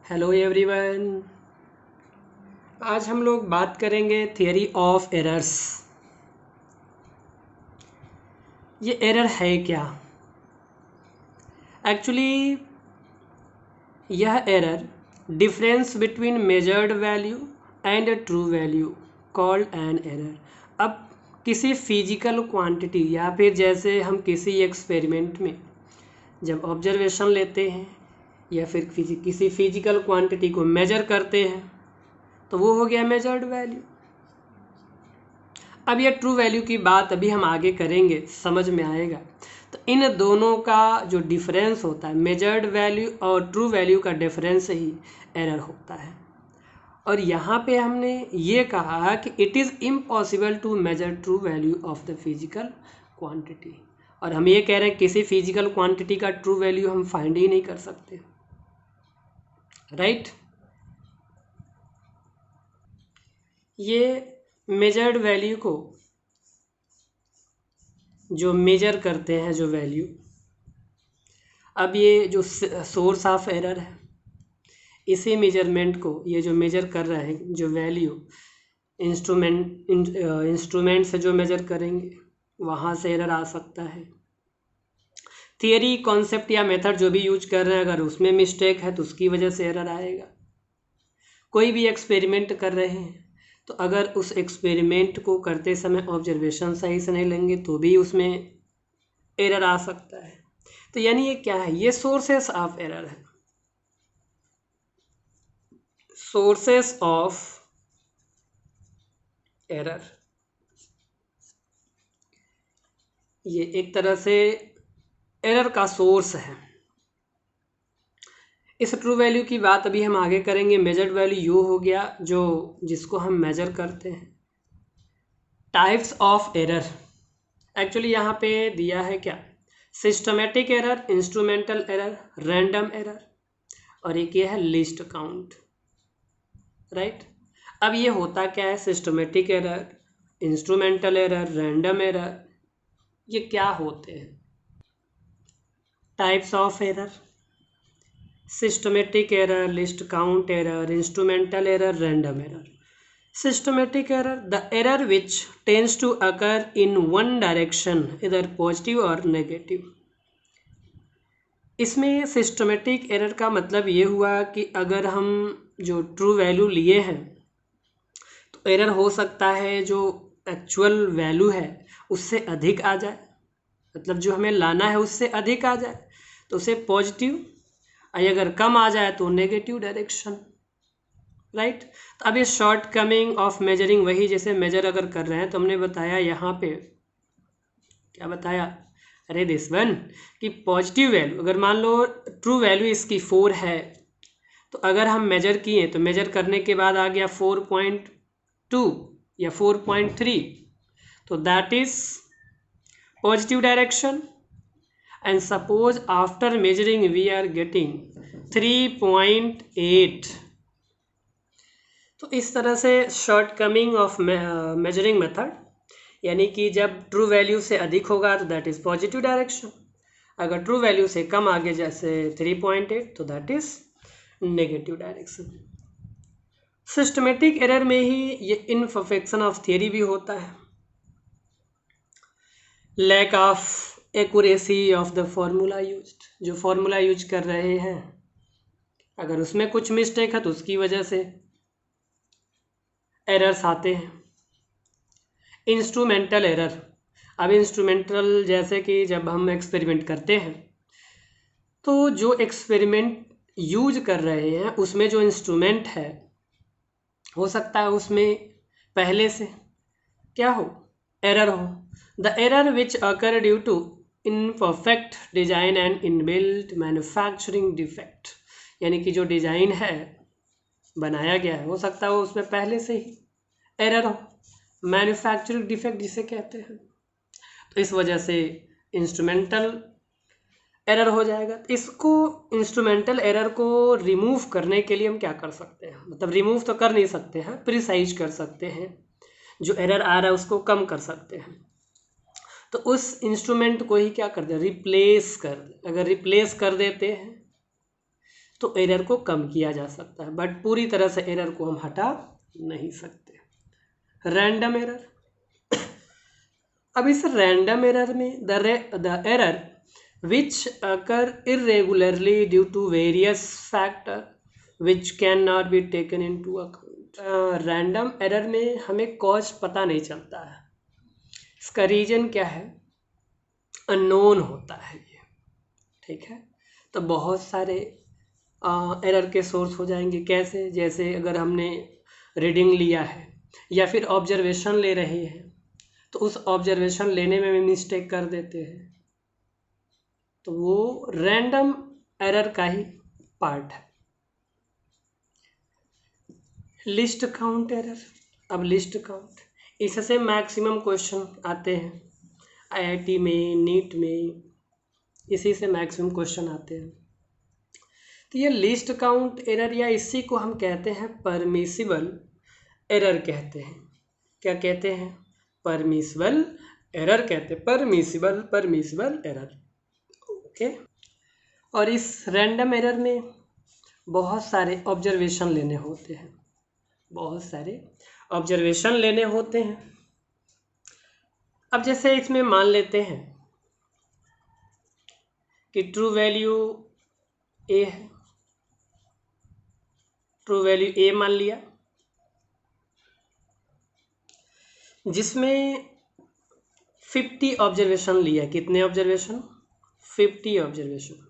Hello everyone. आज हम लोग बात करेंगे थियरी ऑफ एरर्स। ये एरर है क्या? एक्चुअली यह error difference between measured value and true value called an error. अब किसी फिजिकल क्वांटिटी या फिर जैसे हम किसी एक्सपेरिमेंट में जब ऑब्जर्वेशन लेते हैं या फिर किसी फिजिकल क्वांटिटी को मेजर करते हैं तो वो हो गया मेजर्ड वैल्यू। अब ये ट्रू वैल्यू की बात अभी हम आगे करेंगे, समझ में आएगा। तो इन दोनों का जो डिफरेंस होता है, मेजर्ड वैल्यू और ट्रू वैल्यू का डिफरेंस ही एरर होता है। और यहाँ पे हमने ये कहा कि it is impossible to measure true value of the physical quantity. और हम ये कह रहे हैं किसी फिजिकल क्वांटिटी का ट्रू वैल्यू हम फाइंड ही नहीं कर सकते, राइट। ये मेजर्ड वैल्यू को जो मेजर करते हैं जो वैल्यू, अब ये जो सोर्स ऑफ एरर है, इसी मेजरमेंट को ये जो मेजर कर रहे हैं जो वैल्यू इंस्ट्रूमेंट से जो मेजर करेंगे वहाँ से एरर आ सकता है। थियरी, कॉन्सेप्ट या मेथड जो भी यूज कर रहे हैं, अगर उसमें मिस्टेक है तो उसकी वजह से एरर आएगा। कोई भी एक्सपेरिमेंट कर रहे हैं तो अगर उस एक्सपेरिमेंट को करते समय ऑब्जर्वेशन सही से नहीं लेंगे तो भी उसमें एरर आ सकता है। तो यानी ये क्या है? ये सोर्सेस ऑफ एरर है। सोर्सेस ऑफ एरर ये एक तरह से एरर का सोर्स है। इस ट्रू वैल्यू की बात अभी हम आगे करेंगे। मेजर्ड वैल्यू यू हो गया जो जिसको हम मेजर करते हैं। टाइप्स ऑफ एरर एक्चुअली यहाँ पे दिया है क्या? Systematic error, instrumental error, random error, और एक ये है लीस्ट काउंट, राइट। अब ये होता क्या है? Systematic error, instrumental error, random error, ये क्या होते हैं? Types of error: systematic error, list count error, instrumental error, random error. Systematic error, the error which tends to occur in one direction, either positive or negative. इसमें systematic error का मतलब ये हुआ कि अगर हम जो ट्रू वैल्यू लिए हैं तो एरर हो सकता है जो एक्चुअल वैल्यू है उससे अधिक आ जाए, मतलब जो हमें लाना है उससे अधिक आ जाए तो उसे पॉजिटिव, अगर कम आ जाए तो नेगेटिव डायरेक्शन, राइट। तो अब ये शॉर्ट कमिंग ऑफ मेजरिंग, वही जैसे मेजर अगर कर रहे हैं तो हमने बताया यहाँ पे क्या बताया? अरे दिस वन कि पॉजिटिव वैल्यू, अगर मान लो ट्रू वैल्यू इसकी 4 है तो अगर हम मेजर किए तो मेजर करने के बाद आ गया 4.2 या 4.3, तो that is positive direction. And suppose after measuring we are getting 3.8, तो इस तरह से shortcoming of measuring method, यानी कि जब ट्रू वैल्यू से अधिक होगा तो दैट इज़ पॉजिटिव डायरेक्शन, अगर ट्रू वैल्यू से कम आगे जैसे 3.8 तो that is negative direction. Systematic error में ही ये इनपरफेक्शन ऑफ थियरी भी होता है, lack of accuracy of the formula used. जो फॉर्मूला यूज कर रहे हैं अगर उसमें कुछ मिस्टेक है तो उसकी वजह से एरर्स आते हैं। इंस्ट्रूमेंटल एरर, अब इंस्ट्रूमेंटल जैसे कि जब हम एक्सपेरिमेंट करते हैं तो जो एक्सपेरिमेंट यूज कर रहे हैं उसमें जो इंस्ट्रूमेंट है हो सकता है उसमें पहले से क्या हो? एरर हो। The error which occur due to imperfect design and inbuilt manufacturing defect, यानी कि जो डिजाइन है बनाया गया है हो सकता है वो उसमें पहले से ही एरर हो, मैन्युफैक्चरिंग डिफेक्ट जिसे कहते हैं। तो इस वजह से इंस्ट्रूमेंटल एरर हो जाएगा। इसको इंस्ट्रूमेंटल एरर को रिमूव करने के लिए हम क्या कर सकते हैं? मतलब रिमूव तो कर नहीं सकते हैं, प्रिसाइज कर सकते हैं, जो एरर आ रहा है उसको कम कर सकते हैं। तो उस इंस्ट्रूमेंट को ही क्या कर दे? रिप्लेस कर। अगर रिप्लेस कर देते हैं तो एरर को कम किया जा सकता है, बट पूरी तरह से एरर को हम हटा नहीं सकते। रैंडम एरर, अब इस रैंडम एरर में the error which occur irregularly due to various factors which cannot be taken into account। Random error में हमें कॉज पता नहीं चलता है, इसका रीजन क्या है, अननोन होता है ये, ठीक है। तो बहुत सारे एरर के सोर्स हो जाएंगे, कैसे, जैसे अगर हमने रीडिंग लिया है या फिर ऑब्जर्वेशन ले रहे हैं तो उस ऑब्जर्वेशन लेने में भी मिस्टेक कर देते हैं, तो वो रैंडम एरर का ही पार्ट है। लिस्ट काउंट एरर, अब लिस्ट काउंट, इससे मैक्सिमम क्वेश्चन आते हैं आईआईटी में, नीट में, इसी से मैक्सिमम क्वेश्चन आते हैं। तो ये लिस्ट काउंट एरर या इसी को हम कहते हैं परमिसिबल एरर कहते हैं। क्या कहते हैं? परमिसिबल एरर कहते हैं, परमिसिबल एरर, ओके। और इस रैंडम एरर में बहुत सारे ऑब्जर्वेशन लेने होते हैं, बहुत सारे ऑब्जर्वेशन लेने होते हैं। अब जैसे इसमें मान लेते हैं कि ट्रू वैल्यू ए है, ट्रू वैल्यू ए मान लिया, जिसमें 50 ऑब्जर्वेशन लिया। कितने ऑब्जर्वेशन? 50 ऑब्जर्वेशन।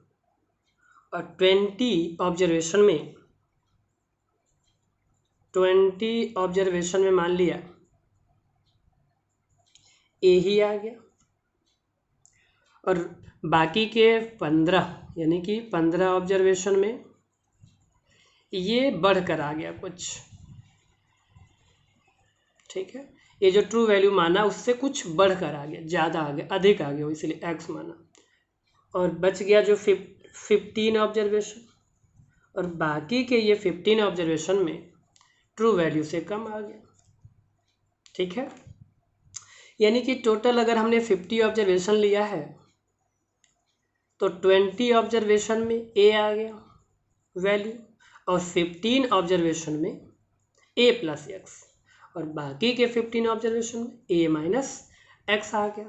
और 20 ऑब्जर्वेशन में मान लिया ए ही आ गया, और बाकी के 15 यानी कि 15 ऑब्जर्वेशन में ये बढ़कर आ गया कुछ, ठीक है। ये जो ट्रू वैल्यू माना उससे कुछ बढ़कर आ गया, ज़्यादा आ गया, अधिक आ गया, इसलिए एक्स माना। और बच गया जो 15 ऑब्जर्वेशन, और बाकी के ये 15 ऑब्जर्वेशन में ट्रू वैल्यू से कम आ गया, ठीक है। यानी कि टोटल अगर हमने 50 ऑब्जर्वेशन लिया है तो 20 ऑब्जर्वेशन में ए आ गया वैल्यू, और 15 ऑब्जर्वेशन में ए प्लस एक्स, और बाकी के 15 ऑब्जर्वेशन में ए माइनस एक्स आ गया।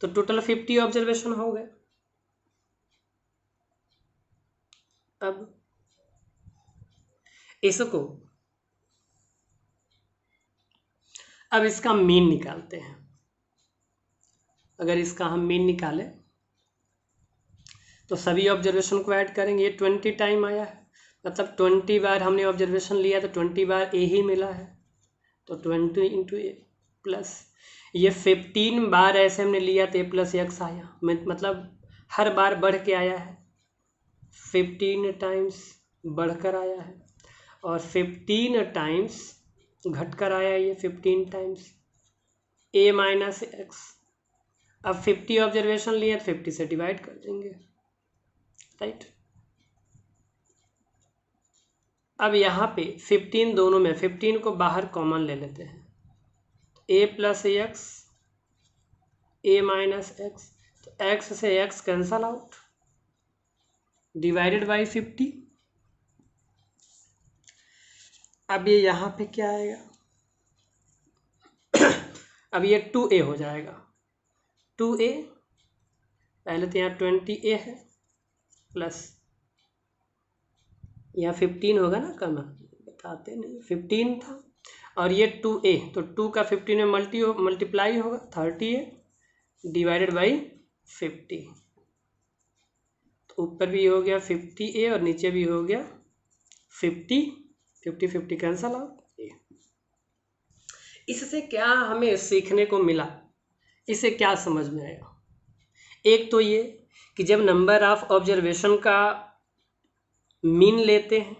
तो टोटल 50 ऑब्जर्वेशन हो गए। अब इसको, अब इसका मीन निकालते हैं। अगर इसका हम मीन निकालें तो सभी ऑब्जर्वेशन को ऐड करेंगे। ये 20 टाइम आया है, मतलब 20 बार हमने ऑब्जर्वेशन लिया तो 20 बार ए ही मिला है, तो 20 इंटू ए प्लस ये 15 बार ऐसे हमने लिया तो ए प्लस एक्स आया, मतलब हर बार बढ़ के आया है, 15 टाइम्स बढ़कर आया है, और 15 टाइम्स घटकर आया ये 15 टाइम्स ए माइनस एक्स। अब 50 ऑब्जर्वेशन लिए तो 50 से डिवाइड कर देंगे, राइट। अब यहाँ पे 15 दोनों में, 15 को बाहर कॉमन ले लेते हैं, ए प्लस एक्स, ए माइनस एक्स, तो एक्स से x cancel out, divided by 50। अब ये यहाँ पे क्या आएगा? अब ये 2a हो जाएगा, 2a, पहले तो यहाँ 20a है प्लस यहाँ 15 होगा ना, कम बताते नहीं, 15 था, और ये 2a, तो 2 का 15 में मल्टीप्लाई होगा 30a डिवाइडेड बाई 50, तो ऊपर भी हो गया 50a और नीचे भी हो गया 50 कैंसल आउट। इससे क्या हमें सीखने को मिला, इसे क्या समझ में आया? एक तो ये कि जब नंबर ऑफ ऑब्जर्वेशन का मीन लेते हैं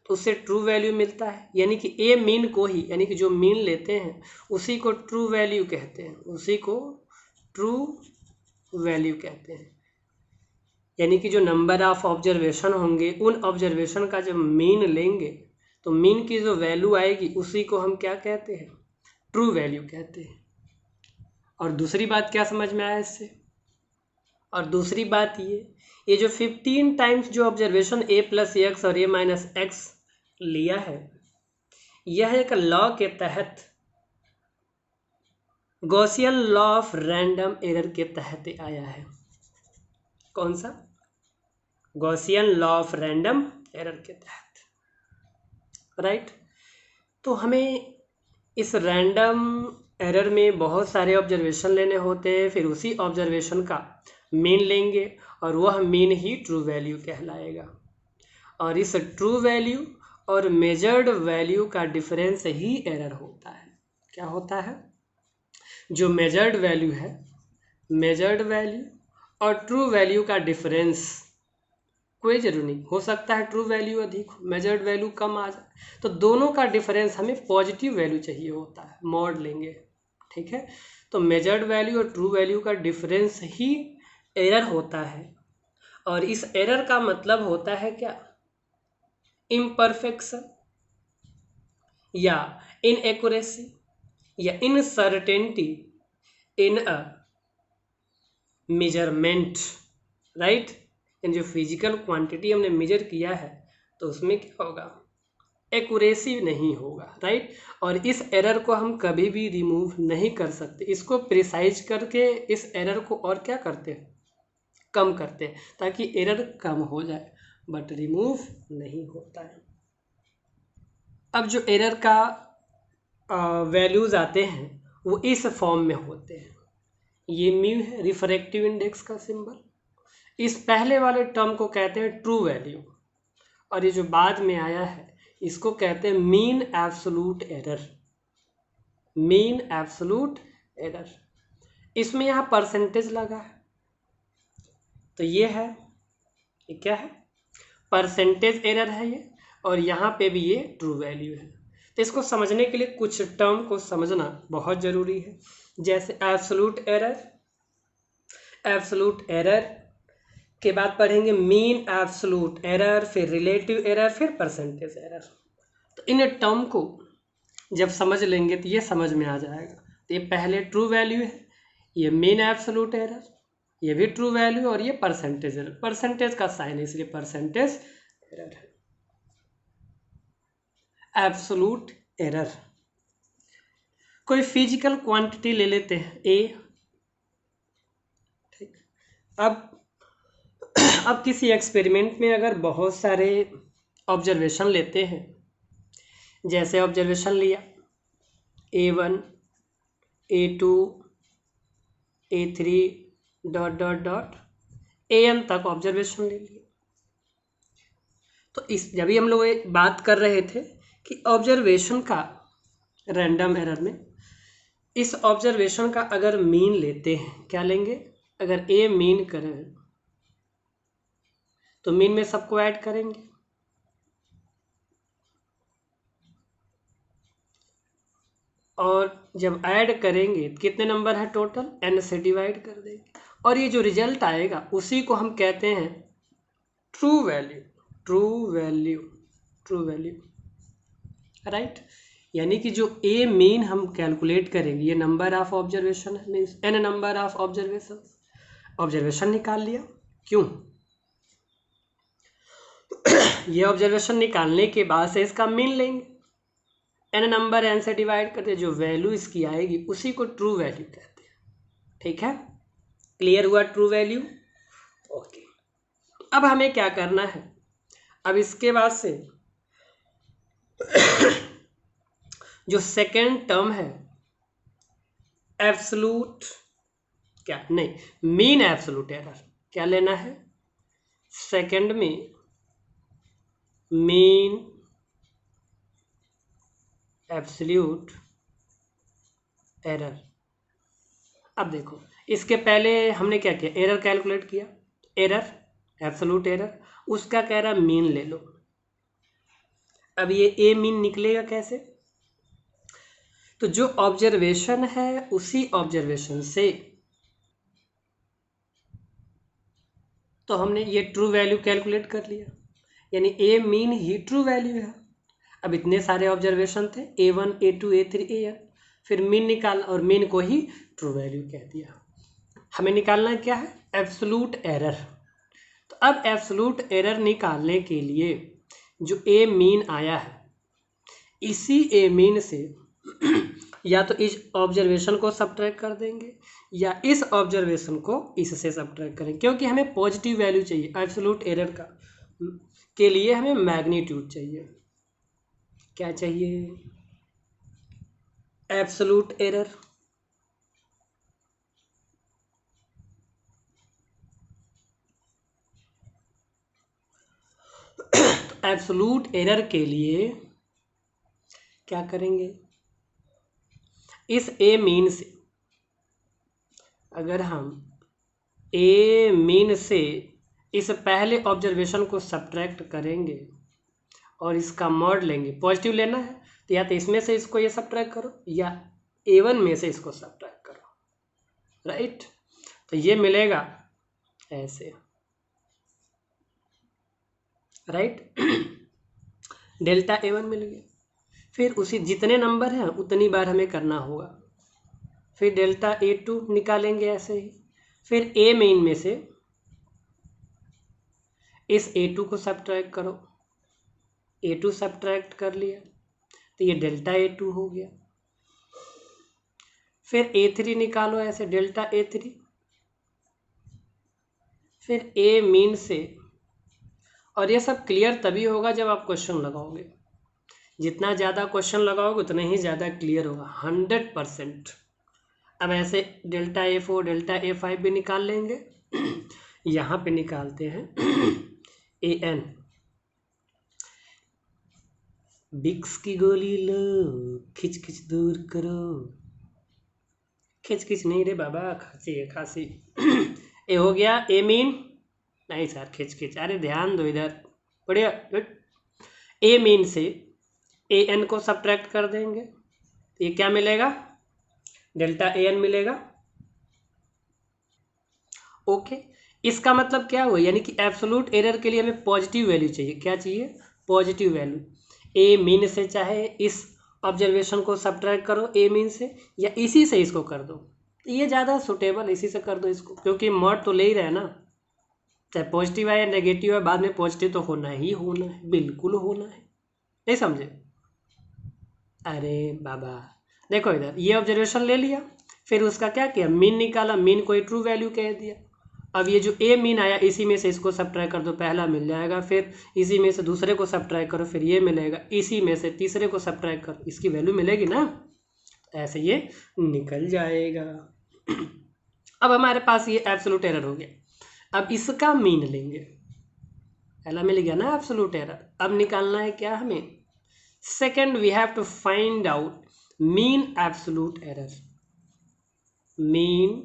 तो उससे ट्रू वैल्यू मिलता है, यानी कि ए मीन को ही, यानी कि जो मीन लेते हैं उसी को ट्रू वैल्यू कहते हैं, उसी को ट्रू वैल्यू कहते हैं। यानी कि जो नंबर ऑफ ऑब्जर्वेशन होंगे उन ऑब्जर्वेशन का जब मीन लेंगे तो मीन की जो वैल्यू आएगी उसी को हम क्या कहते हैं? ट्रू वैल्यू कहते हैं। और दूसरी बात क्या समझ में आया इससे? और दूसरी बात ये ये जो 15 टाइम्स जो ऑब्जर्वेशन a प्लस एक्स और a माइनस एक्स लिया है, यह एक लॉ के तहत, Gaussian law of random error के तहत आया है। कौन सा? Gaussian law of random error के तहत, राइट। तो हमें इस रैंडम एरर में बहुत सारे ऑब्जर्वेशन लेने होते हैं, फिर उसी ऑब्जर्वेशन का मीन लेंगे और वह मीन ही ट्रू वैल्यू कहलाएगा। और इस ट्रू वैल्यू और मेजर्ड वैल्यू का डिफरेंस ही एरर होता है। क्या होता है? जो मेजर्ड वैल्यू है, मेजर्ड वैल्यू और ट्रू वैल्यू का डिफरेंस कोई जरूरी नहीं, हो सकता है ट्रू वैल्यू अधिक हो, मेजर्ड वैल्यू कम आ जाए, तो दोनों का डिफरेंस हमें पॉजिटिव वैल्यू चाहिए होता है, मॉड लेंगे, ठीक है। तो मेजर्ड वैल्यू और ट्रू वैल्यू का डिफरेंस ही एरर होता है। और इस एरर का मतलब होता है क्या? इम्परफेक्शन या इनएक्यूरेसी या इनसर्टेनिटी इन अ मेजरमेंट, राइट। इन जो फिजिकल क्वांटिटी हमने मेजर किया है तो उसमें क्या होगा? एक्यूरेसी नहीं होगा, राइट। और इस एरर को हम कभी भी रिमूव नहीं कर सकते, इसको प्रिसाइज करके इस एरर को और क्या करते हैं? कम करते हैं, ताकि एरर कम हो जाए, बट रिमूव नहीं होता है। अब जो एरर का वैल्यूज आते हैं वो इस फॉर्म में होते हैं। ये म्यू है, रिफ्रैक्टिव इंडेक्स का सिंबल। इस पहले वाले टर्म को कहते हैं ट्रू वैल्यू, और ये जो बाद में आया है इसको कहते हैं mean absolute error. Mean absolute error, इसमें यहाँ परसेंटेज लगा है, तो ये है, ये क्या है? परसेंटेज एरर है ये, और यहाँ पे भी ये ट्रू वैल्यू है। तो इसको समझने के लिए कुछ टर्म को समझना बहुत ज़रूरी है, जैसे एब्सोल्यूट एरर। एब्सोल्यूट एरर के बाद पढ़ेंगे मीन एब्सोल्यूट एरर, फिर रिलेटिव एरर, फिर परसेंटेज एरर। तो इन टर्म को जब समझ लेंगे तो ये समझ में आ जाएगा। तो ये पहले ट्रू वैल्यू है, ये मीन एब्सोल्यूट एरर, ये भी ट्रू वैल्यू, और ये परसेंटेज एरर। परसेंटेज का साइन है इसलिए परसेंटेज एरर है। एब्सोल्यूट एरर, कोई फिजिकल क्वांटिटी ले लेते हैं ए, ठीक। अब किसी एक्सपेरिमेंट में अगर बहुत सारे ऑब्जर्वेशन लेते हैं, जैसे ऑब्जर्वेशन लिया A1 A2 A3 dot dot dot AN तक ऑब्जर्वेशन ले लिए, तो इस जब भी हम लोग बात कर रहे थे कि ऑब्जर्वेशन का रैंडम एरर में, इस ऑब्जर्वेशन का अगर मीन लेते हैं, क्या लेंगे? अगर ए मीन करें तो मीन में सबको ऐड करेंगे, और जब ऐड करेंगे कितने नंबर है टोटल? n से डिवाइड कर देंगे, और ये जो रिजल्ट आएगा उसी को हम कहते हैं true value. True value, true value, right. यानी कि जो ए मीन हम कैलकुलेट करेंगे, ये नंबर ऑफ ऑब्जर्वेशन है, means n number of observation, observation निकाल लिया। क्यों? ये ऑब्जर्वेशन निकालने के बाद से इसका मीन लेंगे, n नंबर n से डिवाइड करते, जो वैल्यू इसकी आएगी उसी को ट्रू वैल्यू कहते हैं, ठीक है। क्लियर हुआ ट्रू वैल्यू? ओके। अब हमें क्या करना है? अब इसके बाद से जो सेकेंड टर्म है एब्सोल्यूट, क्या नहीं, मीन एब्सोल्यूट एरर, क्या लेना है? सेकेंड में मीन एब्सोल्यूट एरर। अब देखो, इसके पहले हमने क्या किया? एरर कैलकुलेट किया, एरर एब्सोल्यूट एरर, उसका कह रहा मीन ले लो। अब ये ए मीन निकलेगा कैसे? तो जो ऑब्जर्वेशन है उसी ऑब्जर्वेशन से, तो हमने ये ट्रू वैल्यू कैलकुलेट कर लिया, यानी ए मीन ही ट्रू वैल्यू है। अब इतने सारे ऑब्जर्वेशन थे A1 A2 A3 AN, फिर मीन निकाल और मीन को ही ट्रू वैल्यू कह दिया। हमें निकालना क्या है? Absolute error. तो अब एब्सोल्यूट एरर निकालने के लिए जो ए मीन आया है, इसी ए मीन से या तो इस ऑब्जर्वेशन को सब्ट्रैक्ट कर देंगे या इस ऑब्जर्वेशन को इससे सब्ट्रैक्ट करेंगे, क्योंकि हमें पॉजिटिव वैल्यू चाहिए एब्सोल्यूट एरर का के लिए हमें मैग्नीट्यूड चाहिए। क्या चाहिए? Absolute error. तो एब्सोल्यूट एरर के लिए क्या करेंगे? इस ए मीन से अगर हम ए मीन से इस पहले ऑब्जर्वेशन को सब्ट्रैक्ट करेंगे और इसका मॉड लेंगे, पॉजिटिव लेना है तो या तो इसमें से इसको ये सब्ट्रैक्ट करो या A1 में से इसको सब्ट्रैक्ट करो, राइट। तो ये मिलेगा ऐसे, राइट। डेल्टा A1 मिल गया। फिर उसी जितने नंबर हैं उतनी बार हमें करना होगा। फिर डेल्टा A2 निकालेंगे ऐसे ही। फिर ए मेन में से इस A2 को सब्ट्रैक्ट करो, A2 सब्ट्रैक्ट कर लिया तो ये डेल्टा A2 हो गया। फिर A3 निकालो ऐसे, डेल्टा A3। फिर ए मीन से, और ये सब क्लियर तभी होगा जब आप क्वेश्चन लगाओगे। जितना ज़्यादा क्वेश्चन लगाओगे उतना ही ज़्यादा क्लियर होगा, 100%। अब ऐसे डेल्टा A4 डेल्टा A5 भी निकाल लेंगे। यहाँ पे निकालते हैं AN। बिक्स की गोली लो, खिच खिच दूर करो। खिच खिच नहीं रे बाबा, खांसी है खांसी। ए हो गया ए मीन, नहीं सर खिच खिच, अरे ध्यान दो इधर, बढ़िया। ए मीन से AN को सब्ट्रैक्ट कर देंगे, ये क्या मिलेगा? डेल्टा AN मिलेगा। ओके, इसका मतलब क्या हुआ? यानी कि एब्सोल्यूट एरर के लिए हमें पॉजिटिव वैल्यू चाहिए। क्या चाहिए? Positive value. ए मीन से चाहे इस ऑब्जर्वेशन को सब्ट्रैक्ट करो ए मीन से, या इसी से इसको कर दो, ये ज़्यादा सुटेबल, इसी से कर दो इसको, क्योंकि मॉड तो ले ही रहे ना। चाहे पॉजिटिव है या नेगेटिव है, बाद में पॉजिटिव तो होना ही होना है, बिल्कुल होना है। नहीं समझे? अरे बाबा देखो इधर, ये ऑब्जर्वेशन ले लिया, फिर उसका क्या किया? मीन निकाला, मीन को ट्रू वैल्यू कह दिया। अब ये जो ए मीन आया, इसी में से इसको सब्ट्रैक्ट कर दो, पहला मिल जाएगा। फिर इसी में से दूसरे को सब्ट्रैक्ट करो, फिर ये मिलेगा। इसी में से तीसरे को सब्ट्रैक्ट करो, इसकी वैल्यू मिलेगी ना, ऐसे ये निकल जाएगा। अब हमारे पास ये एब्सोल्यूट एरर हो गया। अब इसका मीन लेंगे, पहला मिल गया ना एब्सोल्यूट एरर। अब निकालना है क्या हमें? Second we have to find out mean absolute error. Mean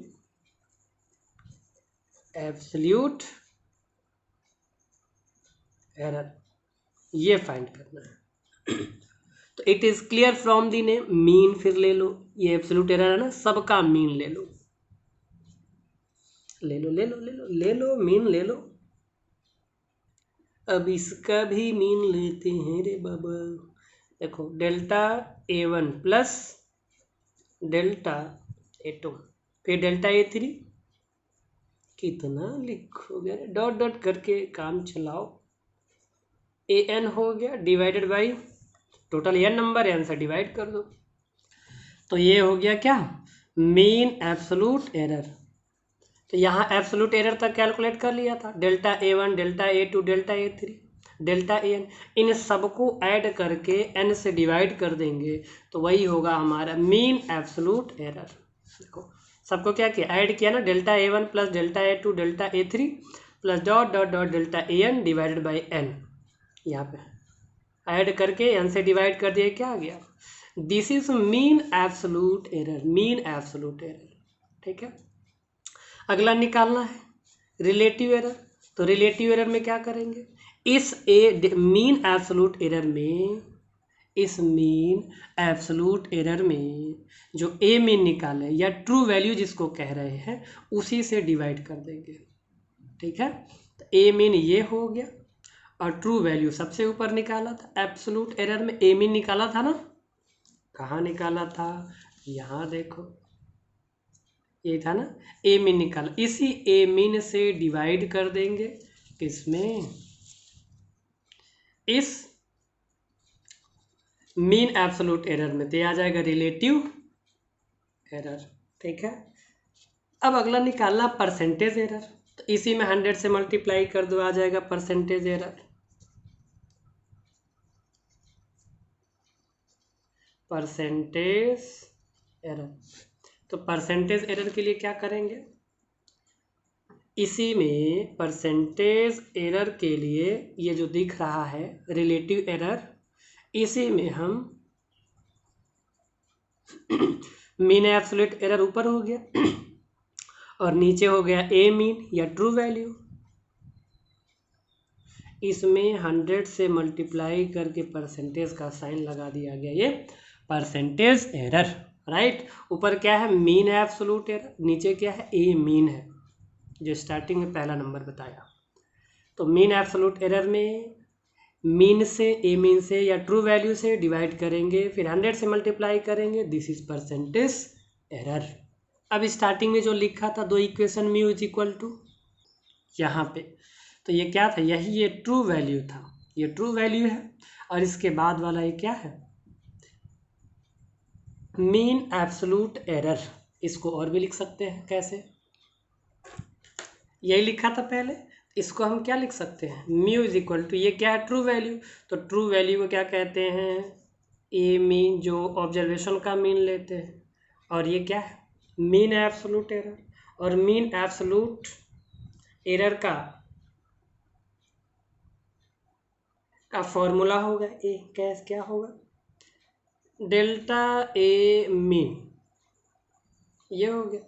absolute error ये फाइंड करना है। तो it is clear from the name, mean फिर ले लो, ये एब्सोल्यूट एरर है ना, सबका मीन ले लो, ले लो ले लो ले लो ले लो, मीन ले लो। अब इसका भी मीन लेते हैं रे बाबा। देखो delta A1 plus delta A2 फिर डेल्टा A3, कितना लिखोगे? डॉट डॉट करके काम चलाओ। AN हो गया divided by total n number, n से डिवाइड कर दो। तो ये हो गया क्या? Mean absolute error. तो यहाँ एब्सोल्यूट एरर तक कैलकुलेट कर लिया था, delta A1 delta A2 delta A3 delta AN, इन सबको ऐड करके n से डिवाइड कर देंगे तो वही होगा हमारा मीन एब्सोल्यूट एरर। देखो सबको क्या किया? ऐड किया ना, delta A1 plus delta A2 delta A3 plus dot dot dot delta AN divided by n, यहाँ पे ऐड करके n से डिवाइड कर दिए, क्या आ गया? This is mean absolute error, mean absolute error. ठीक है, अगला निकालना है रिलेटिव एरर। तो रिलेटिव एरर में क्या करेंगे? इस मीन एब्सोल्यूट एरर में, इस मीन एब्सोल्यूट एरर में जो ए मीन निकाले या ट्रू वैल्यू जिसको कह रहे हैं, उसी से डिवाइड कर देंगे। ठीक है, तो ए मीन ये हो गया और ट्रू वैल्यू सबसे ऊपर निकाला था। एब्सोल्यूट एरर में ए मीन निकाला था ना, कहाँ निकाला था? यहाँ देखो, ये था ना ए मीन निकाला, इसी ए मीन से डिवाइड कर देंगे किसमें, इस मीन एब्सोल्यूट एरर में। तो ये आ जाएगा रिलेटिव एरर। ठीक है, अब अगला निकालना परसेंटेज एरर। तो इसी में 100 से मल्टीप्लाई कर दो, आ जाएगा परसेंटेज एरर। परसेंटेज एरर, तो परसेंटेज एरर के लिए क्या करेंगे, इसी में परसेंटेज एरर के लिए ये जो दिख रहा है रिलेटिव एरर, इसी में हम मीन एब्सोल्यूट एरर ऊपर हो गया और नीचे हो गया ए मीन या ट्रू वैल्यू। इसमें 100 से मल्टीप्लाई करके परसेंटेज का साइन लगा दिया गया, ये परसेंटेज एरर। राइट, ऊपर क्या है मीन एब्सोल्यूट एरर, नीचे क्या है ए मीन है, जो स्टार्टिंग में पहला नंबर बताया। तो मीन एब्सोल्यूट एरर में मीन से, ए मीन से या ट्रू वैल्यू से डिवाइड करेंगे, फिर 100 से मल्टीप्लाई करेंगे, दिस इज परसेंटेज एरर। अब स्टार्टिंग में जो लिखा था दो equation mu is equal to यहाँ पे, तो ये क्या था, यही ये ट्रू वैल्यू था, ये ट्रू वैल्यू है। और इसके बाद वाला ये क्या है, मीन एब्सोल्यूट एरर। इसको और भी लिख सकते हैं, कैसे, यही लिखा था पहले, इसको हम क्या लिख सकते हैं, म्यू इज इक्वल टू, ये क्या है ट्रू वैल्यू, तो ट्रू वैल्यू को क्या कहते हैं, ए मीन, जो ऑब्जर्वेशन का मीन लेते हैं, और ये क्या है मीन एब्सोल्यूट एरर। और मीन एब्सोल्यूट एरर का फॉर्मूला होगा ए, क्या होगा, डेल्टा ए मीन, ये हो गया,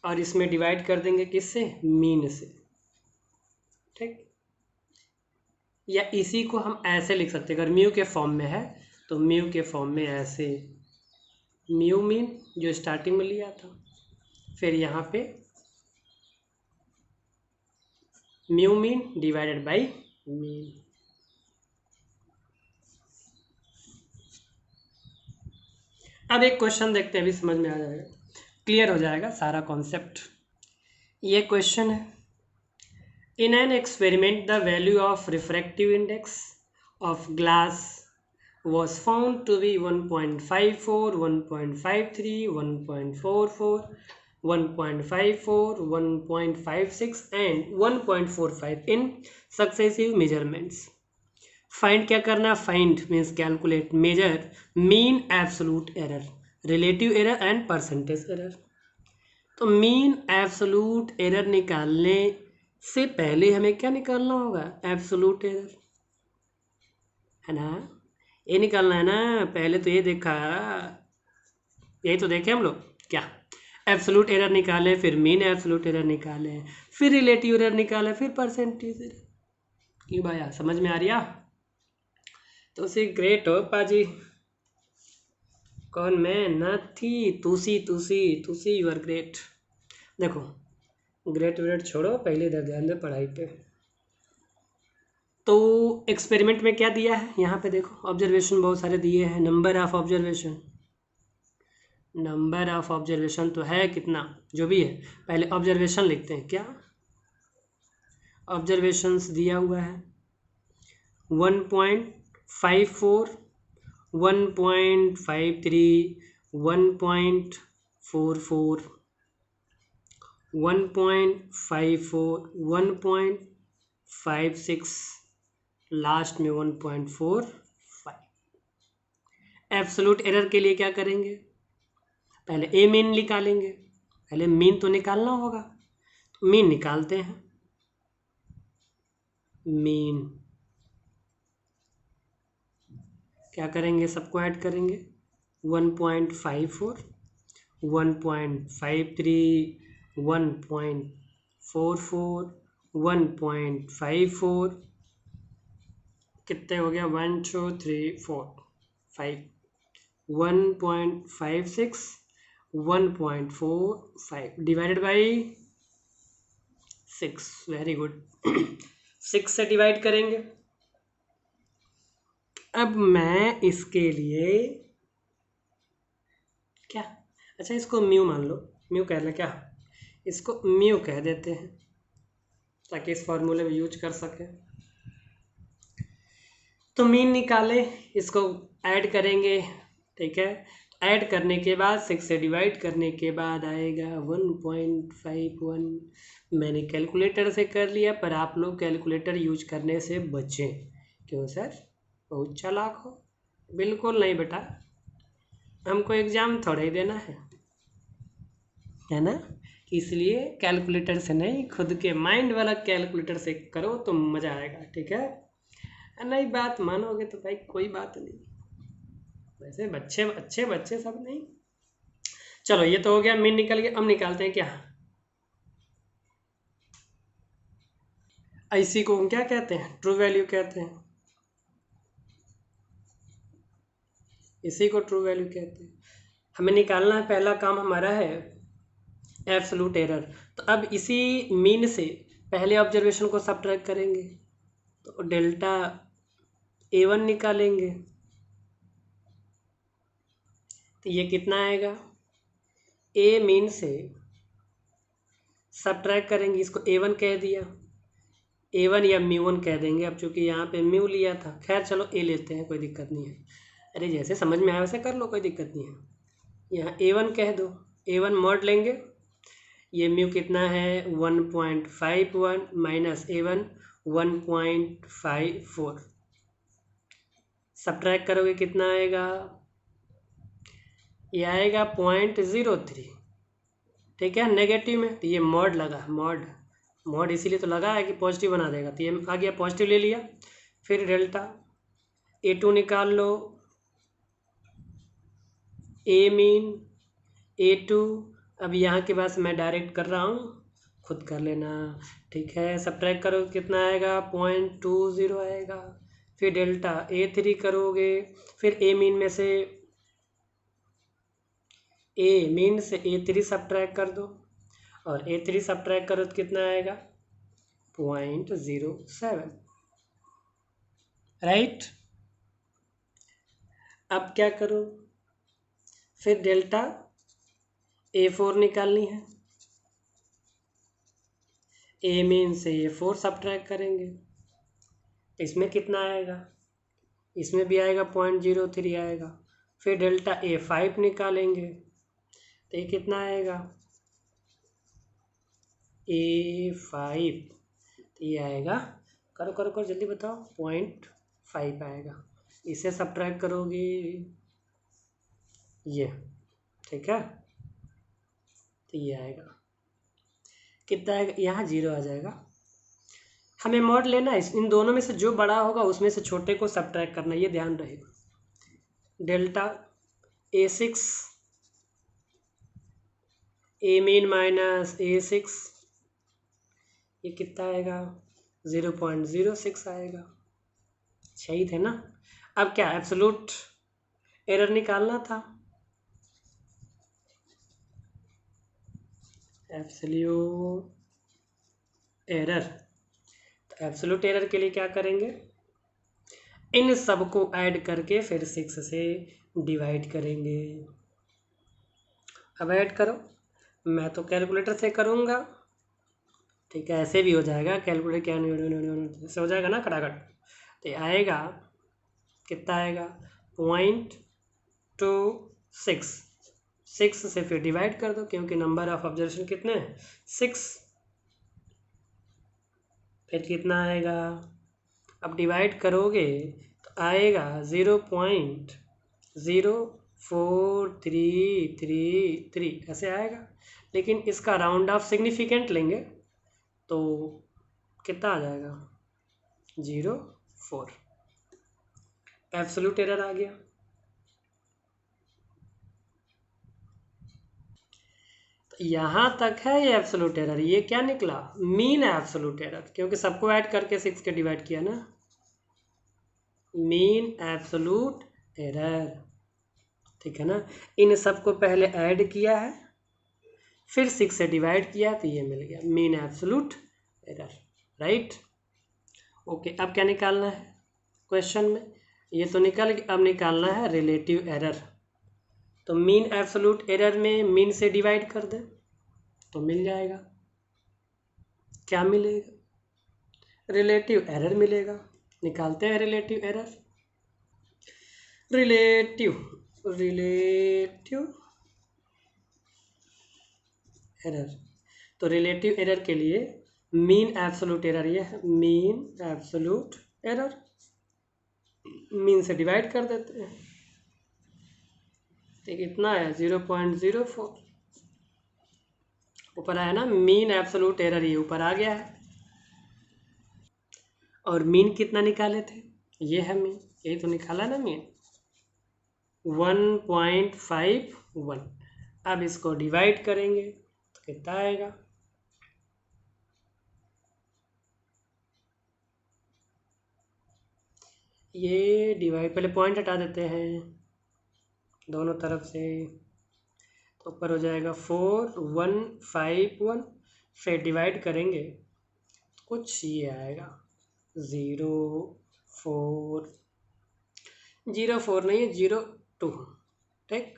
और इसमें डिवाइड कर देंगे किससे, मीन से। ठीक, या इसी को हम ऐसे लिख सकते हैं, अगर म्यू के फॉर्म में है तो म्यू के फॉर्म में ऐसे, म्यू मीन जो स्टार्टिंग में लिया था, फिर यहाँ पे mu mean divided by mean. अब एक क्वेश्चन देखते हैं, अभी समझ में आ जाएगा, क्लियर हो जाएगा सारा कॉन्सेप्ट। ये क्वेश्चन है, in an experiment the value of refractive index of glass was found to be 1.54, 1.53, 1.44, 1.54, 1.56 and 1.45 in successive measurements. Find क्या करना, find means calculate, measure mean absolute error, relative error and percentage error. तो mean absolute error निकालने से पहले हमें क्या निकालना होगा, एब्सोल्यूट एरर, है ना, ये निकालना है ना। पहले तो ये देखा, यही तो देखे हम लोग, क्या एब्सोल्यूट एरर निकाले, फिर मीन एब्सोल्यूट एरर निकाले, फिर रिलेटिव एरर निकाले, फिर परसेंटेज एरर। क्यों भाया, समझ में आ रही है? तो सी ग्रेट हो पाजी, कौन मैं न थी, तुसी यू आर ग्रेट। देखो ग्रेट व्रेट छोड़ो, पहले इधर ध्यान दे पढ़ाई पे। तो एक्सपेरिमेंट में क्या दिया है, यहाँ पे देखो ऑब्जर्वेशन बहुत सारे दिए हैं, number of observation, number of observation तो है कितना, जो भी है, पहले ऑब्जर्वेशन लिखते हैं। क्या ऑब्जर्वेशंस दिया हुआ है, 1.54, 1.53, 1.44, 1.54, 1.56, लास्ट में 1.45। एब्सोल्यूट एरर के लिए क्या करेंगे, पहले ए मीन निकालेंगे, पहले मीन तो निकालना होगा, तो मीन निकालते हैं। मीन क्या करेंगे, सबको ऐड करेंगे, 1.54, 1.53, 1.44, 1.54, कितने हो गया, 1 2 3 4 5, 1.56, 1.45 डिवाइडेड बाई 6, वेरी गुड। 6 से डिवाइड करेंगे। अब मैं इसके लिए क्या, अच्छा इसको म्यू मान लो, म्यू कह लें क्या, इसको म्यू कह देते हैं। ताकि इस फॉर्मूले में यूज कर सकें। तो मीन निकाले, इसको ऐड करेंगे, ठीक है। ऐड करने के बाद 6 से डिवाइड करने के बाद आएगा 1.51। मैंने कैलकुलेटर से कर लिया, पर आप लोग कैलकुलेटर यूज करने से बचें। क्यों सर, बहुत चालाक हो? बिल्कुल नहीं बेटा, हमको एग्ज़ाम थोड़ा ही देना है ना। इसलिए कैलकुलेटर से नहीं, खुद के माइंड वाला कैलकुलेटर से करो तो मज़ा आएगा, ठीक है। नहीं बात मानोगे तो भाई कोई बात नहीं, वैसे बच्चे अच्छे बच्चे सब नहीं। चलो ये तो हो गया, मीन निकल गया। अब निकालते हैं क्या, इसी को हम क्या कहते हैं, ट्रू वैल्यू कहते हैं। इसी को ट्रू वैल्यू कहते हैं। हमें निकालना है, पहला काम हमारा है एब्सोल्यूट एरर। तो अब इसी मीन से पहले ऑब्जर्वेशन को सब्ट्रैक्ट करेंगे, तो डेल्टा A1 निकालेंगे। तो ये कितना आएगा, ए मीन से सब्ट्रैक्ट करेंगे, इसको A1 कह दिया, A1 या म्यू1 कह देंगे। अब चूंकि यहाँ पे म्यू लिया था, खैर चलो ए लेते हैं, कोई दिक्कत नहीं है। अरे जैसे समझ में आया वैसे कर लो, कोई दिक्कत नहीं है। यहाँ A1 कह दो, A1 मॉड लेंगे। ये म्यू कितना है 1.51 माइनस A1 1.54। सब्ट्रैक्ट करोगे कितना आएगा, ये आएगा 0.03, ठीक है, नेगेटिव में। तो ये मॉड लगा, मॉड इसीलिए तो लगा है कि पॉजिटिव बना देगा। तो ये आ गया, पॉजिटिव ले लिया। फिर डेल्टा A2 निकाल लो, ए मीन A2। अब यहाँ के बाद मैं डायरेक्ट कर रहा हूँ, खुद कर लेना, ठीक है। सब्ट्रैक्ट करोगे कितना आएगा 0.20 आएगा। फिर डेल्टा A3 करोगे, फिर ए मीन से A3 सब्ट्रैक्ट कर दो, और A3 सब्ट्रैक्ट करो तो कितना आएगा 0.07, राइट। अब क्या करो, फिर डेल्टा A4 निकालनी है, ए मीन से A4 सब्ट्रैक्ट करेंगे, इसमें कितना आएगा, इसमें भी आएगा 0.03 आएगा। फिर डेल्टा A5 निकालेंगे, तो ये कितना आएगा A5, तो ये आएगा, करो करो करो जल्दी बताओ, 0.5 आएगा। इसे सब्ट्रैक्ट करोगे ये, ठीक है। तो ये आएगा कितना आएगा, यहाँ 0 आ जाएगा। हमें मॉड लेना है, इन दोनों में से जो बड़ा होगा उसमें से छोटे को सब्ट्रैक्ट करना, ये ध्यान रहेगा। डेल्टा A6 ए मीन माइनस A6, ये कितना आएगा 0.06 आएगा, सही थे ना। अब क्या एब्सोल्यूट एरर निकालना था, एब्सोल्यूट एरर। तो एब्सोल्यूट एरर के लिए क्या करेंगे, इन सब को ऐड करके फिर 6 से डिवाइड करेंगे। अब ऐड करो, मैं तो कैलकुलेटर से करूँगा, ठीक है, ऐसे भी हो जाएगा, कैलकुलेटर क्या नहीं ऐसे हो जाएगा ना खटाखट। तो आएगा कितना आएगा 0.26, 6 से फिर डिवाइड कर दो, क्योंकि नंबर ऑफ ऑब्जर्वेशन कितने हैं 6। फिर कितना आएगा, अब डिवाइड करोगे तो आएगा 0.04333 ऐसे आएगा। लेकिन इसका राउंड ऑफ सिग्निफिकेंट लेंगे तो कितना आ जाएगा 0.4, एब्सोल्यूट एरर आ गया। तो यहाँ तक है ये एब्सोल्यूट एरर। ये क्या निकला, मीन एब्सोल्यूट एरर, क्योंकि सबको ऐड करके 6 के डिवाइड किया ना, मीन एब्सोल्यूट एरर, ठीक है ना। इन सबको पहले ऐड किया है, फिर 6 से डिवाइड किया, तो ये मिल गया mean absolute error, right. Okay, अब क्या निकालना है क्वेश्चन में, ये तो निकल गया, अब निकालना है रिलेटिव एरर। तो मीन एब्सोल्यूट एरर में मीन से डिवाइड कर दें तो मिल जाएगा, क्या मिलेगा रिलेटिव एरर मिलेगा। निकालते हैं रिलेटिव एरर। रिलेटिव एरर, तो रिलेटिव एरर के लिए मीन एब्सोल्यूट एरर ये है, मीन एब्सोल्यूट एरर, मीन से डिवाइड कर देते हैं, तो कितना है 0.04 ऊपर आया ना, मीन एब्सोल्यूट एरर ये ऊपर आ गया है। और मीन कितना निकाले थे, ये है मीन, यही तो निकाला ना मीन 1.51। अब इसको डिवाइड करेंगे तो कितना आएगा, ये डिवाइड, पहले पॉइंट हटा देते हैं दोनों तरफ से, तो ऊपर हो जाएगा 4151, से डिवाइड करेंगे तो कुछ ये आएगा 0.4 नहीं है 0.2, ठीक,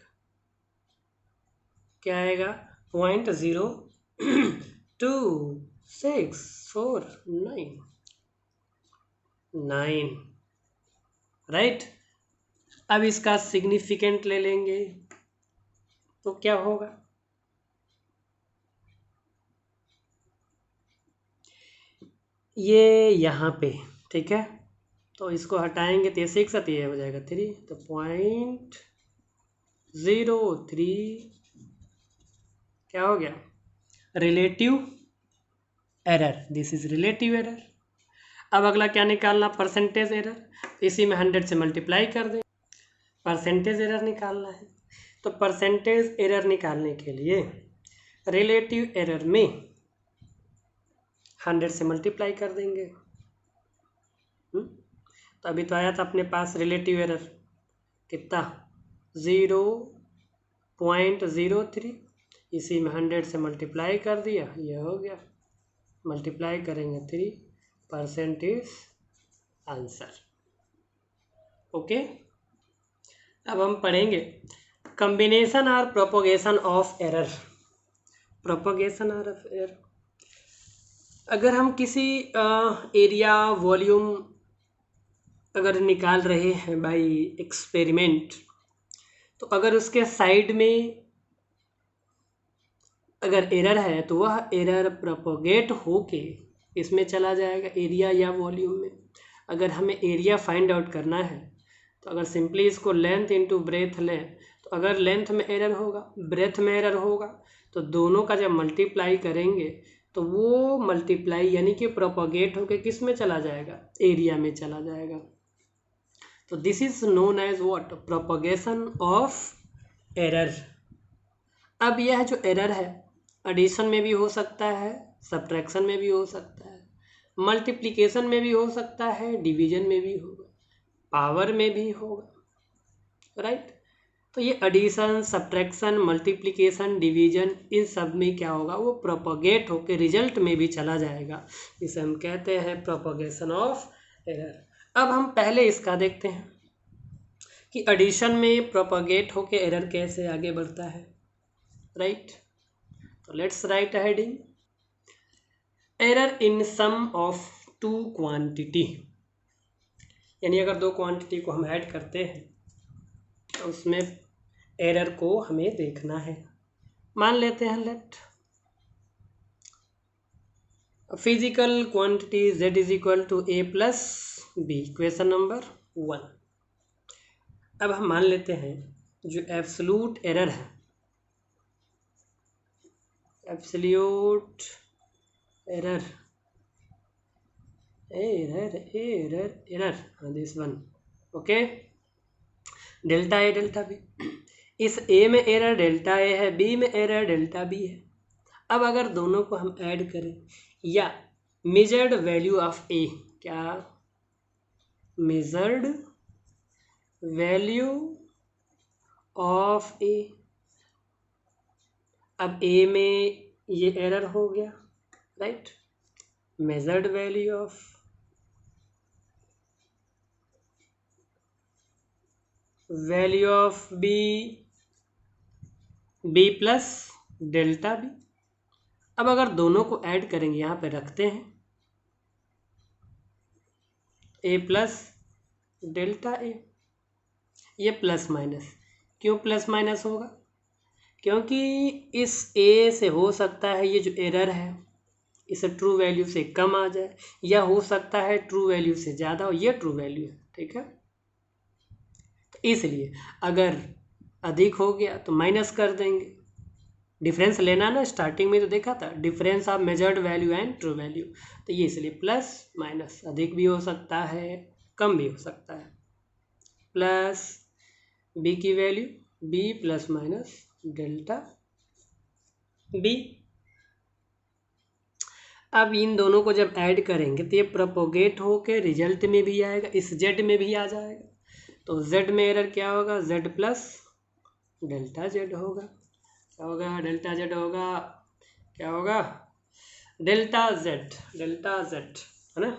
क्या आएगा 0.02649, राइट। अब इसका सिग्निफिकेंट ले लेंगे तो क्या होगा, ये यहाँ पे, ठीक है, तो इसको हटाएंगे तो ये 6 आती है, हो जाएगा 3, तो 0.03 क्या हो गया, relative error, this is relative error. अब अगला क्या निकालना, परसेंटेज एरर, इसी में 100 से मल्टीप्लाई कर दें, परसेंटेज एरर निकालना है। तो परसेंटेज एरर निकालने के लिए रिलेटिव एरर में 100 से मल्टीप्लाई कर देंगे। तो अभी तो आया था अपने पास रिलेटिव एरर कितना 0.03, इसी में 100 से मल्टीप्लाई कर दिया, ये हो गया, मल्टीप्लाई करेंगे 3% इज आंसर। ओके, अब हम पढ़ेंगे कम्बिनेशन और propagation of error. Propagation of error, अगर हम किसी एरिया वॉल्यूम अगर निकाल रहे हैं बाय एक्सपेरिमेंट, तो अगर उसके साइड में अगर एरर है तो वह एरर प्रोपोगेट होके इसमें चला जाएगा एरिया या वॉल्यूम में। अगर हमें एरिया फाइंड आउट करना है तो अगर सिंपली इसको लेंथ इंटू ब्रेथ लें, तो अगर लेंथ में एरर होगा, ब्रेथ में एरर होगा, तो दोनों का जब मल्टीप्लाई करेंगे तो वो मल्टीप्लाई यानी कि प्रोपोगेट होके किस में चला जाएगा, एरिया में चला जाएगा। तो this is known as what, propagation of error. अब यह जो एरर है एडिशन में भी हो सकता है, सब्ट्रैक्शन में भी हो सकता है, मल्टीप्लिकेशन में भी हो सकता है, डिवीजन में भी होगा, पावर में भी होगा, राइट। तो ये एडिशन, सब्ट्रैक्शन, मल्टीप्लिकेशन, डिवीजन, इन सब में क्या होगा, वो प्रोपोगेट होकर रिजल्ट में भी चला जाएगा, इसे हम कहते हैं प्रोपोगेशन ऑफ एरर। अब हम पहले इसका देखते हैं कि एडिशन में प्रोपोगेट होकर एरर कैसे आगे बढ़ता है, राइट। तो let's write a heading, error in sum of two quantity, यानी अगर दो क्वांटिटी को हम ऐड करते हैं तो उसमें एरर को हमें देखना है। मान लेते हैं let physical quantity z is equal to a plus B, question number 1। अब हम मान लेते हैं जो एब्सोल्यूट एरर है, absolute error this one, okay, delta A delta B, इस ए में एरर डेल्टा ए है, बी में एरर डेल्टा बी है। अब अगर दोनों को हम ऐड करें या मेजर्ड वैल्यू ऑफ ए, क्या मेजर्ड वैल्यू ऑफ ए, अब ए में ये एरर हो गया, right, measured value of B plus delta B. अब अगर दोनों को ऐड करेंगे, यहाँ पे रखते हैं, ए प्लस डेल्टा ए। ये प्लस माइनस, क्यों प्लस माइनस होगा? क्योंकि इस ए से हो सकता है ये जो एरर है इसे ट्रू वैल्यू से कम आ जाए, या हो सकता है ट्रू वैल्यू से ज़्यादा हो, ये ट्रू वैल्यू है, ठीक है। तो इसलिए अगर अधिक हो गया तो माइनस कर देंगे। डिफरेंस लेना ना, स्टार्टिंग में तो देखा था difference of measured value and true value, तो ये इसलिए प्लस माइनस, अधिक भी हो सकता है कम भी हो सकता है। प्लस बी की value B plus minus delta B. अब इन दोनों को जब ऐड करेंगे तो ये प्रोपोगेट होके रिजल्ट में भी आएगा, इस जेड में भी आ जाएगा। तो जेड में एरर क्या होगा? जेड प्लस डेल्टा जेड होगा। क्या होगा? डेल्टा जेड होगा। क्या होगा? डेल्टा जेड है ना।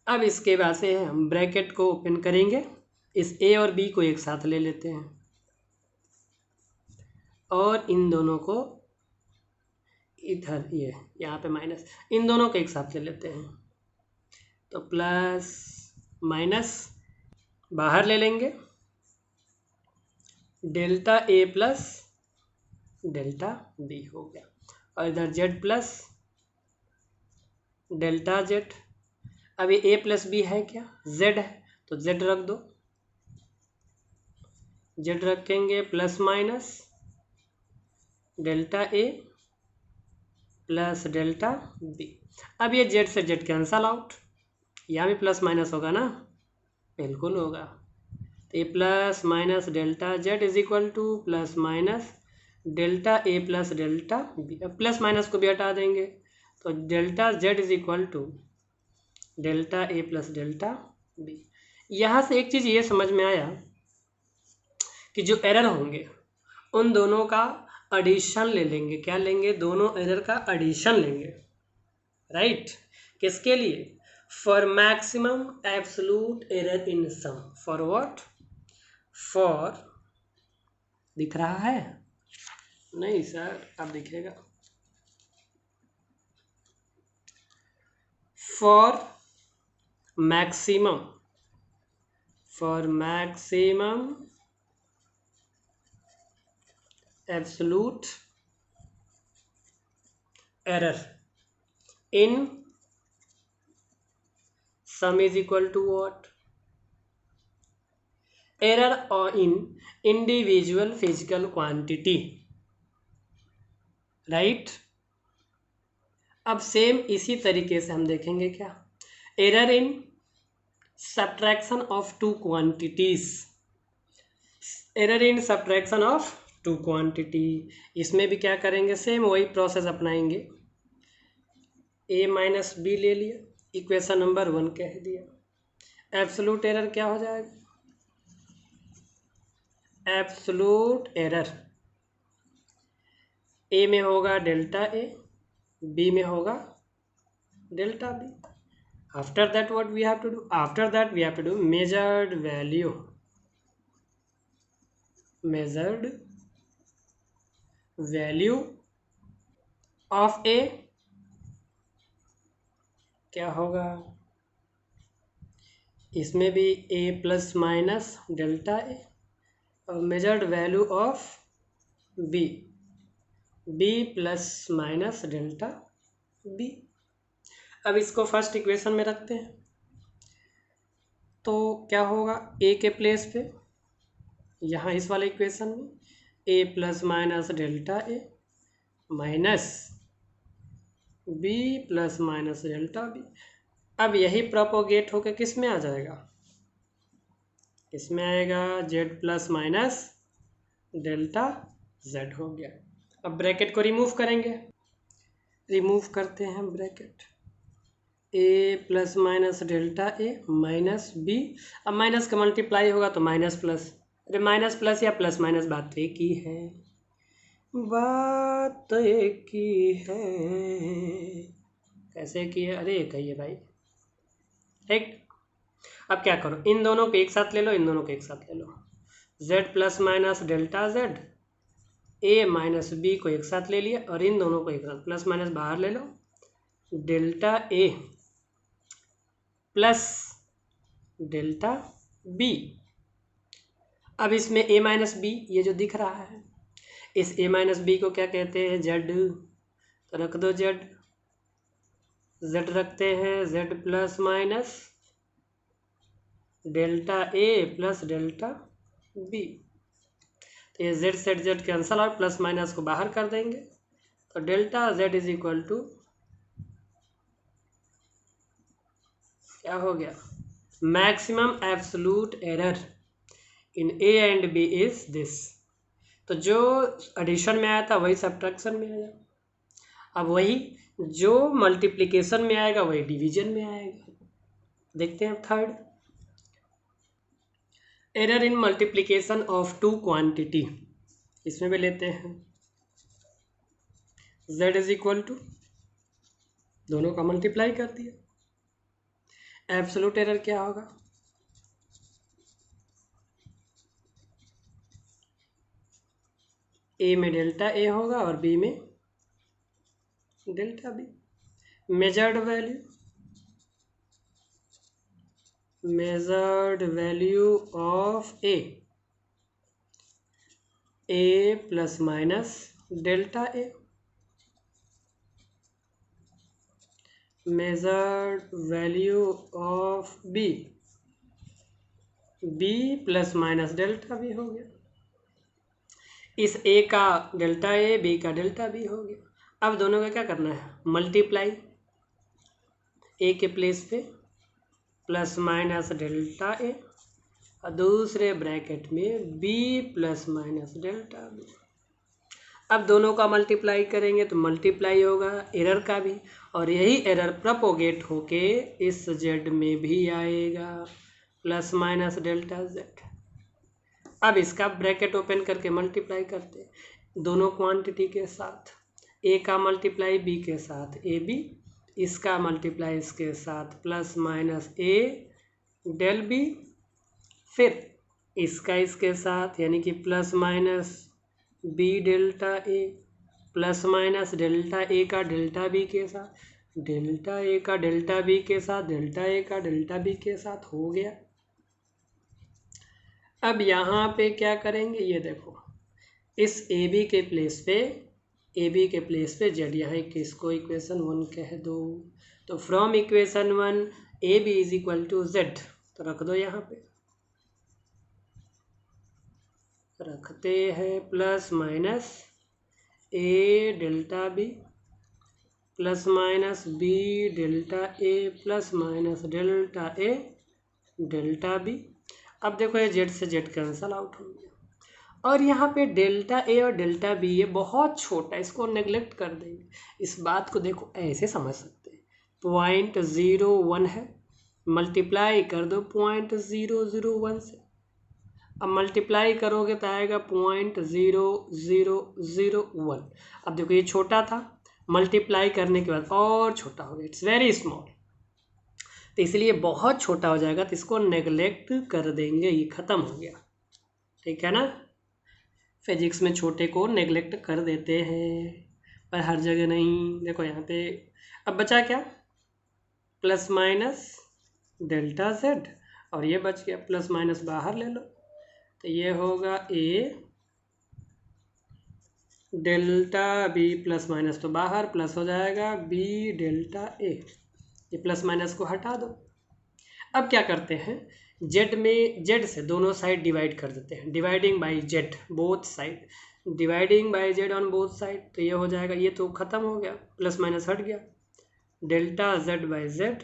अब इसके बाद से हम ब्रैकेट को ओपन करेंगे, इस ए और बी को एक साथ ले लेते हैं और इन दोनों को इधर, ये यहाँ पे माइनस, इन दोनों को एक साथ ले लेते हैं। तो प्लस माइनस बाहर ले लेंगे, delta A plus delta B हो गया, और इधर जेड प्लस डेल्टा जेड। अब ये ए प्लस बी है क्या? जेड है, तो जेड रख दो, जेड रखेंगे plus minus delta A plus delta B. अब ये जेड से जेड कैंसल आउट, यहाँ भी प्लस माइनस होगा ना, बिल्कुल होगा। तो ये plus minus delta Z is equal to plus minus delta A plus delta B. अब प्लस माइनस को भी हटा देंगे, तो delta Z is equal to delta A plus delta B. यहाँ से एक चीज़ ये समझ में आया कि जो एरर होंगे उन दोनों का एडिशन ले लेंगे। क्या लेंगे? दोनों एरर का एडिशन लेंगे, राइट। किसके लिए? For maximum absolute error in sum. For what? For, दिख रहा है? नहीं सर, अब दिखेगा। For maximum absolute error in sum is equal to what? Error or in individual physical quantity, right? अब सेम इसी तरीके से हम देखेंगे क्या? Error in subtraction of two quantities, error in subtraction of two quantity. इसमें भी क्या करेंगे? सेम वही प्रोसेस अपनाएंगे। ए माइनस बी ले लिया, इक्वेशन नंबर 1 कह दिया। एब्सोल्यूट एरर क्या हो जाएगा? एब्सोल्यूट एरर ए में होगा डेल्टा ए, बी में होगा delta B. After that what we have to do? After that we have to do measured value of A. क्या होगा? इसमें भी A plus minus delta A, और measured value of B, B plus minus delta B. अब इसको first equation में रखते हैं, तो क्या होगा? ए के प्लेस पे यहाँ इस वाले इक्वेशन में A plus minus delta A minus B plus minus delta B. अब यही प्रोपोगेट होकर किस में आ जाएगा? इसमें आएगा Z plus minus delta Z हो गया। अब ब्रैकेट को रिमूव करेंगे, रिमूव करते हैं bracket. A plus minus delta A minus B, अब माइनस का मल्टीप्लाई होगा तो माइनस प्लस। अरे माइनस प्लस या प्लस माइनस बात तो एक ही है, बात तो एक ही है। कैसे की है? अरे एक ही है भाई, ठीक। अब क्या करो? इन दोनों को एक साथ ले लो, इन दोनों को एक साथ ले लो। z plus minus delta Z, A minus B को एक साथ ले लिया, और इन दोनों को एक साथ, प्लस माइनस बाहर ले लो, delta A plus delta B. अब इसमें a माइनस बी ये जो दिख रहा है, इस a माइनस बी को क्या कहते हैं, z। तो रख दो z, z रखते हैं z plus minus delta a plus delta b। तो ये z सेट z कैंसल और प्लस माइनस को बाहर कर देंगे, तो delta z is equal to क्या हो गया, maximum absolute error in a and b is this. तो जो एडिशन में आया था वही सब्ट्रैक्शन में आया, अब वही जो मल्टीप्लिकेशन में आएगा वही डिवीजन में आएगा। देखते हैं third, error in multiplication of two quantity. इसमें भी लेते हैं z इज इक्वल टू, दोनों का मल्टीप्लाई कर दिया, एब्सोल्यूट एरर क्या होगा, a में डेल्टा a होगा और b में delta b। Measured value of a plus minus delta a। Measured value of b plus minus delta b हो गया। इस a का डेल्टा a, b का डेल्टा b हो गया। अब दोनों का क्या करना है, मल्टीप्लाई, a के प्लेस पे प्लस माइनस डेल्टा a और दूसरे ब्रैकेट में b plus minus delta b। अब दोनों का मल्टीप्लाई करेंगे तो मल्टीप्लाई होगा एरर का भी, और यही एरर प्रोपोगेट होके इस z में भी आएगा, प्लस माइनस डेल्टा z। अब इसका ब्रैकेट ओपन करके मल्टीप्लाई करते हैं दोनों क्वांटिटी के साथ, a का मल्टीप्लाई b के साथ ए बी, इसका मल्टीप्लाई इसके साथ plus minus a del b, फिर इसका इसके साथ यानी कि plus minus b delta a plus minus delta a का डेल्टा b के साथ, डेल्टा a का डेल्टा b के साथ, डेल्टा a का डेल्टा b के साथ हो गया। अब यहाँ पे क्या करेंगे, ये देखो इस ए बी के प्लेस पे जेड, यहाँ किसको इक्वेशन 1 कह दो, तो from equation 1 A B is equal to Z, तो रख दो यहाँ पे, रखते हैं plus minus A delta B plus minus B delta A plus minus delta A delta B. अब देखो ये जेड से जेड कैंसल आउट हो गया, और यहाँ पे डेल्टा ए और डेल्टा बी ये बहुत छोटा है, इसको नेग्लेक्ट कर देंगे। इस बात को देखो ऐसे समझ सकते हैं, 0.01 है, मल्टीप्लाई कर दो 0.001 से, अब मल्टीप्लाई करोगे तो आएगा 0.0001। अब देखो ये छोटा था, मल्टीप्लाई करने के बाद और छोटा हो गया, इट्स वेरी स्मॉल, तो इसलिए बहुत छोटा हो जाएगा, तो इसको नेग्लेक्ट कर देंगे, ये ख़त्म हो गया, ठीक है ना। फिजिक्स में छोटे को नेग्लेक्ट कर देते हैं, पर हर जगह नहीं। देखो यहाँ पे अब बचा क्या, प्लस माइनस डेल्टा जेड, और ये बच गया प्लस माइनस बाहर ले लो, तो ये होगा ए डेल्टा बी प्लस माइनस तो बाहर, प्लस हो जाएगा बी डेल्टा ए, ये प्लस माइनस को हटा दो। अब क्या करते हैं, जेड में जेड से दोनों साइड डिवाइड कर देते हैं, dividing by Z both side, dividing by Z on both side, तो ये हो जाएगा, ये तो ख़त्म हो गया, प्लस माइनस हट गया, डेल्टा जेड बाय जेड,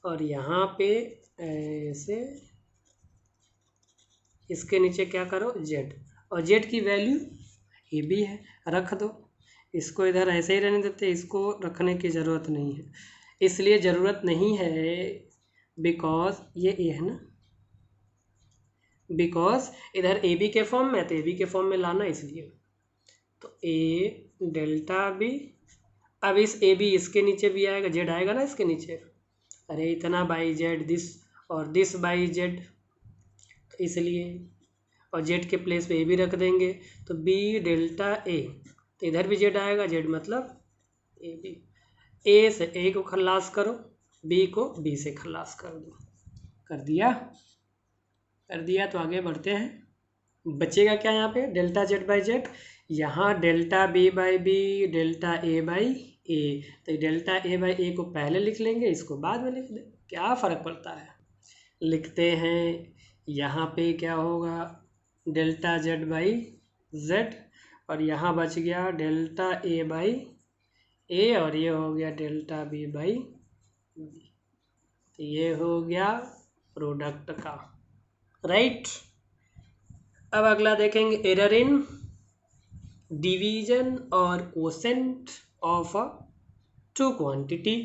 और यहाँ पे ऐसे इसके नीचे क्या करो जेड, और जेड की वैल्यू ए बी है, रख दो, इसको इधर ऐसे ही रहने देते, इसको रखने की ज़रूरत नहीं है, इसलिए ज़रूरत नहीं है बिकॉज ये ए है ना, बिकॉज इधर ए बी के फॉर्म में, तो ए बी के फॉर्म में लाना, इसलिए तो ए डेल्टा बी। अब इस ए बी इसके नीचे भी आएगा, जेड आएगा ना इसके नीचे, अरे इतना बाई जेड दिस और दिस बाई जेड, तो इसलिए, और जेड के प्लेस पे ए बी रख देंगे, तो बी डेल्टा ए, तो इधर भी जेड आएगा, जेड मतलब ए बी, ए से ए को खलास करो, बी को बी से खलास कर दो। कर दिया तो आगे बढ़ते हैं। बचेगा क्या यहाँ पे? Delta Z by Z. यहाँ delta B by B, delta A by A. तो डेल्टा ए बाई ए को पहले लिख लेंगे, इसको बाद में लिख दें, क्या फ़र्क पड़ता है। लिखते हैं, यहाँ पे क्या होगा? डेल्टा जेड बाई जेड, और यहाँ बच गया डेल्टा ए बाई ए, और ये हो गया डेल्टा बी बाई बी। तो ये हो गया प्रोडक्ट का, राइट। अब अगला देखेंगे, एरर इन डिवीजन और quotient of a two quantity.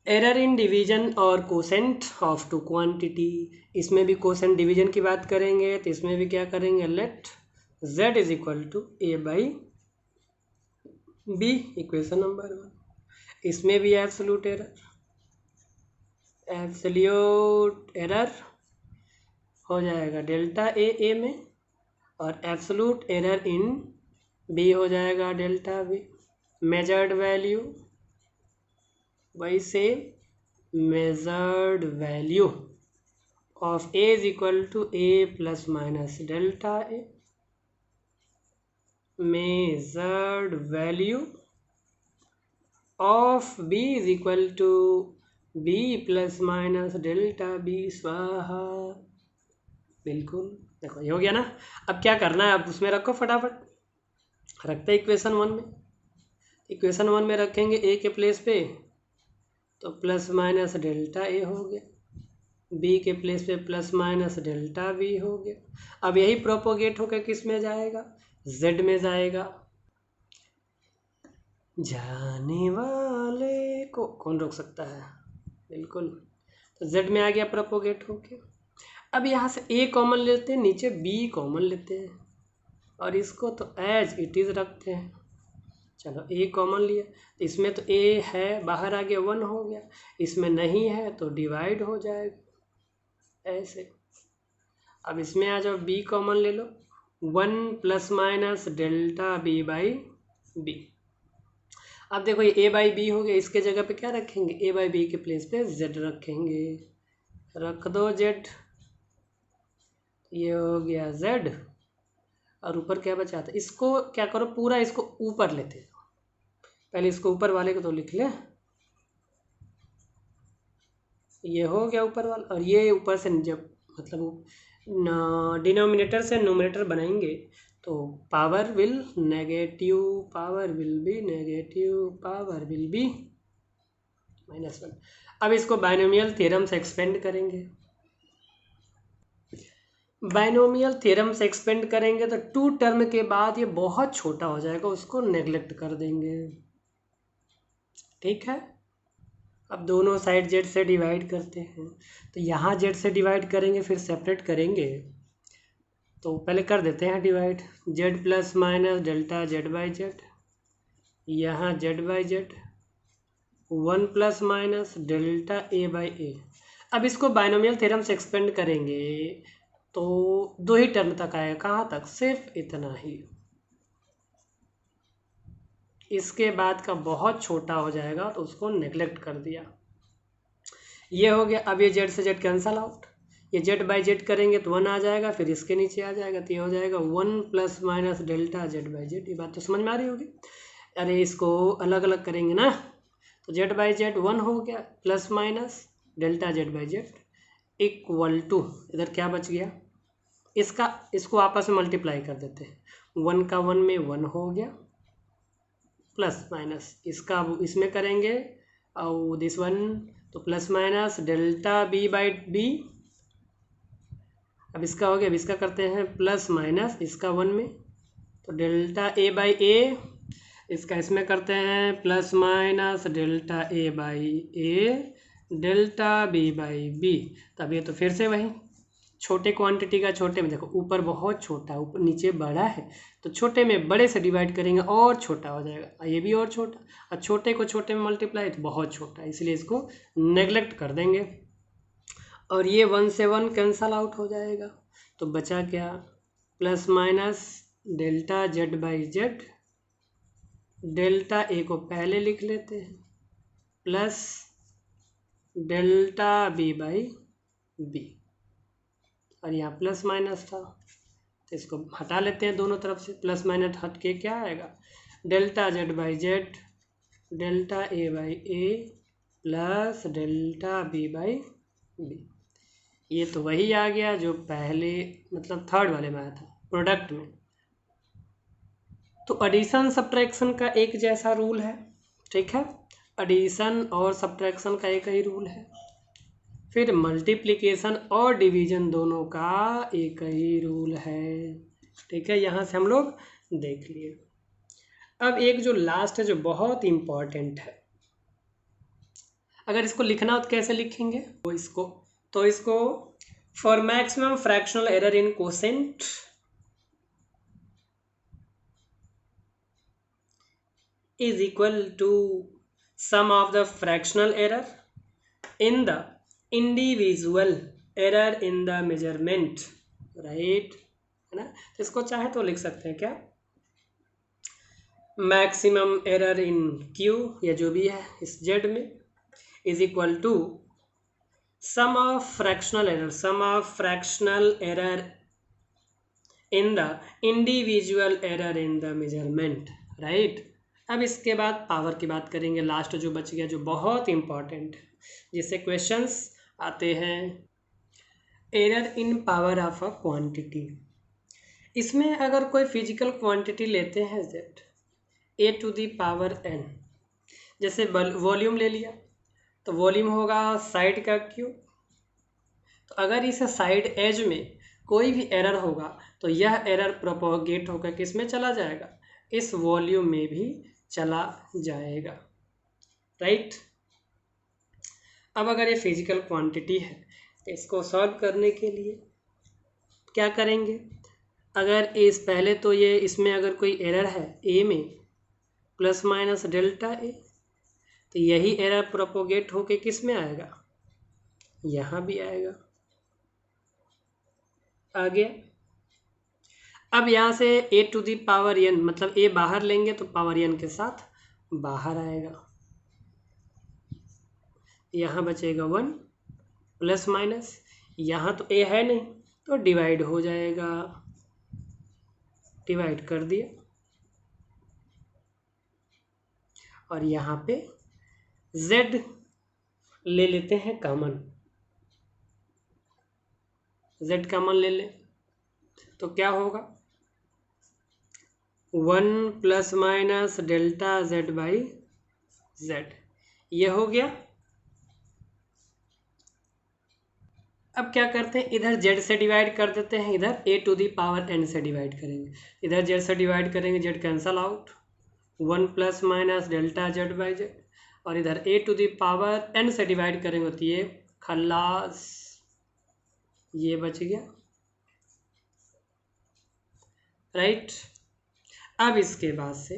Error in division और कोसेंट ऑफ टू क्वांटिटी, इसमें भी कोसेंट डिवीजन की बात करेंगे, तो इसमें भी क्या करेंगे? Let z is equal to A by B, equation number 1। इसमें भी एब्सोल्यूट एरर हो जाएगा डेल्टा ए में, और एब्सोल्यूट एरर इन बी हो जाएगा डेल्टा बी। मेजर्ड वैल्यू वैसे measured value of A is equal to A plus minus delta A. Measured value of B is equal to B plus minus delta B स्वाहा। बिल्कुल, देखो ये हो गया ना। अब क्या करना है? अब उसमें रखो फटाफट, रखते इक्वेशन 1 में। इक्वेशन 1 में रखेंगे ए के प्लेस पे, तो प्लस माइनस डेल्टा ए हो गया, बी के प्लेस पे प्लस माइनस डेल्टा बी हो गया। अब यही प्रोपोगेट होकर किस में जाएगा? जेड में जाएगा। जाने वाले को कौन रोक सकता है? बिल्कुल, तो जेड में आ गया प्रोपोगेट होके। अब यहाँ से ए कॉमन लेते हैं, नीचे बी कॉमन लेते हैं, और इसको तो एज इट इज़ रखते हैं। चलो ए कॉमन लिया, इसमें तो ए है, बाहर आ गया 1 हो गया, इसमें नहीं है तो डिवाइड हो जाएगा ऐसे। अब इसमें आ जाओ, बी कॉमन ले लो, 1 plus minus delta B by B. अब देखो ये ए बाई बी हो गया, इसके जगह पे क्या रखेंगे? ए बाई बी के प्लेस पे जेड रखेंगे। रख दो जेड, ये हो गया जेड, और ऊपर क्या बचा था? इसको क्या करो, पूरा इसको ऊपर लेते हो। पहले इसको ऊपर वाले को तो लिख ले, ये हो गया ऊपर वाला, और ये ऊपर से जब मतलब डिनोमिनेटर से नोमिनेटर बनाएंगे तो power will negative, power will be negative, power will be -1। अब इसको बाइनोमियल थ्योरम से एक्सपेंड करेंगे। बाइनोमियल थ्योरम से एक्सपेंड करेंगे तो 2 टर्म के बाद ये बहुत छोटा हो जाएगा, उसको नेग्लेक्ट कर देंगे, ठीक है। अब दोनों साइड जेड से डिवाइड करते हैं, तो यहाँ जेड से डिवाइड करेंगे, फिर सेपरेट करेंगे, तो पहले कर देते हैं divide. Z plus minus delta Z by Z, यहाँ Z by Z, 1 plus minus delta A by A. अब इसको बाइनोमियल थ्योरम से एक्सपेंड करेंगे तो 2 ही टर्म तक आएगा। कहाँ तक? सिर्फ इतना ही, इसके बाद का बहुत छोटा हो जाएगा तो उसको नेग्लेक्ट कर दिया। ये हो गया। अब ये जेड से जेड कैंसल आउट, ये जेड बाई जेड करेंगे तो 1 आ जाएगा, फिर इसके नीचे आ जाएगा, तो ये हो जाएगा 1 plus minus delta Z by Z. ये बात तो समझ में आ रही होगी। अरे इसको अलग अलग करेंगे ना, तो जेड बाई जेड 1 हो गया, plus minus delta Z by Z equal to, इधर क्या बच गया? इसको आपस में मल्टीप्लाई कर देते हैं, 1 का 1 में 1 हो गया, प्लस माइनस इसका इसमें करेंगे, और दिस वन तो plus minus delta B by B. अब इसका हो गया, अब इसका करते हैं प्लस माइनस इसका 1 में, तो डेल्टा ए बाई ए, इसका इसमें करते हैं plus minus delta A by A delta B by B. तब ये तो फिर से वही छोटे क्वांटिटी का छोटे में, देखो ऊपर बहुत छोटा है, ऊपर नीचे बड़ा है, तो छोटे में बड़े से डिवाइड करेंगे और छोटा हो जाएगा, ये भी और छोटा, और छोटे को छोटे में मल्टीप्लाई तो बहुत छोटा है, इसलिए इसको नेग्लेक्ट कर देंगे। और ये 1 से 1 कैंसल आउट हो जाएगा, तो बचा क्या? Plus minus delta Z by Z, delta A को पहले लिख लेते हैं, plus delta B by B, और यहाँ प्लस माइनस था तो इसको हटा लेते हैं दोनों तरफ से। प्लस माइनस हट के क्या आएगा, delta Z by Z, delta A by A plus delta B by B. ये तो वही आ गया जो पहले मतलब थर्ड वाले में आया था प्रोडक्ट में। तो एडिशन सब्ट्रैक्शन का एक जैसा रूल है, ठीक है, एडिशन और सब्ट्रैक्शन का एक ही रूल है। फिर मल्टीप्लिकेशन और डिवीजन दोनों का एक ही रूल है, ठीक है, यहाँ से हम लोग देख लिए। अब एक जो लास्ट है जो बहुत इम्पॉर्टेंट है, अगर इसको लिखना हो तो कैसे लिखेंगे, तो इसको for maximum fractional error in quotient is equal to sum of the fractional error in the individual error in the measurement, right, है ना। तो इसको चाहे तो लिख सकते हैं क्या, मैक्सिमम एरर इन Q या जो भी है इस Z में is equal to sum of fractional error in the individual error in the measurement, right. अब इसके बाद पावर की बात करेंगे, लास्ट जो बच गया जो बहुत इंपॉर्टेंट है, जिससे क्वेश्चंस आते हैं, error in power of a quantity. इसमें अगर कोई फिजिकल क्वांटिटी लेते हैं z a to the power n, जैसे वॉल्यूम ले लिया तो वॉल्यूम होगा साइड का q, तो अगर इस साइड एज में कोई भी एरर होगा तो यह एरर प्रोपोगेट होकर किस में चला जाएगा, इस वॉल्यूम में भी चला जाएगा, राइट। अब अगर ये फिजिकल क्वांटिटी है तो इसको सॉल्व करने के लिए क्या करेंगे, अगर इस पहले तो ये इसमें अगर कोई एरर है ए में प्लस माइनस डेल्टा ए, तो यही एरर प्रोपोगेट होके किस में आएगा, यहाँ भी आएगा, आ गया। अब यहाँ से a to the power n मतलब a बाहर लेंगे तो पावर n के साथ बाहर आएगा, यहाँ बचेगा 1 प्लस माइनस, यहाँ तो a है नहीं तो डिवाइड हो जाएगा, डिवाइड कर दिया, और यहाँ पे z ले लेते हैं कॉमन, z कॉमन ले ले तो क्या होगा, 1 plus minus delta z by z, ये हो गया। अब क्या करते हैं, इधर z से डिवाइड कर देते हैं, इधर a to the power n से डिवाइड करेंगे, इधर z से डिवाइड करेंगे, z cancel out, 1 plus minus delta z by z, और इधर a to the power n से डिवाइड करेंगे तो ये खल्लास, ये बच गया, राइट। अब इसके बाद से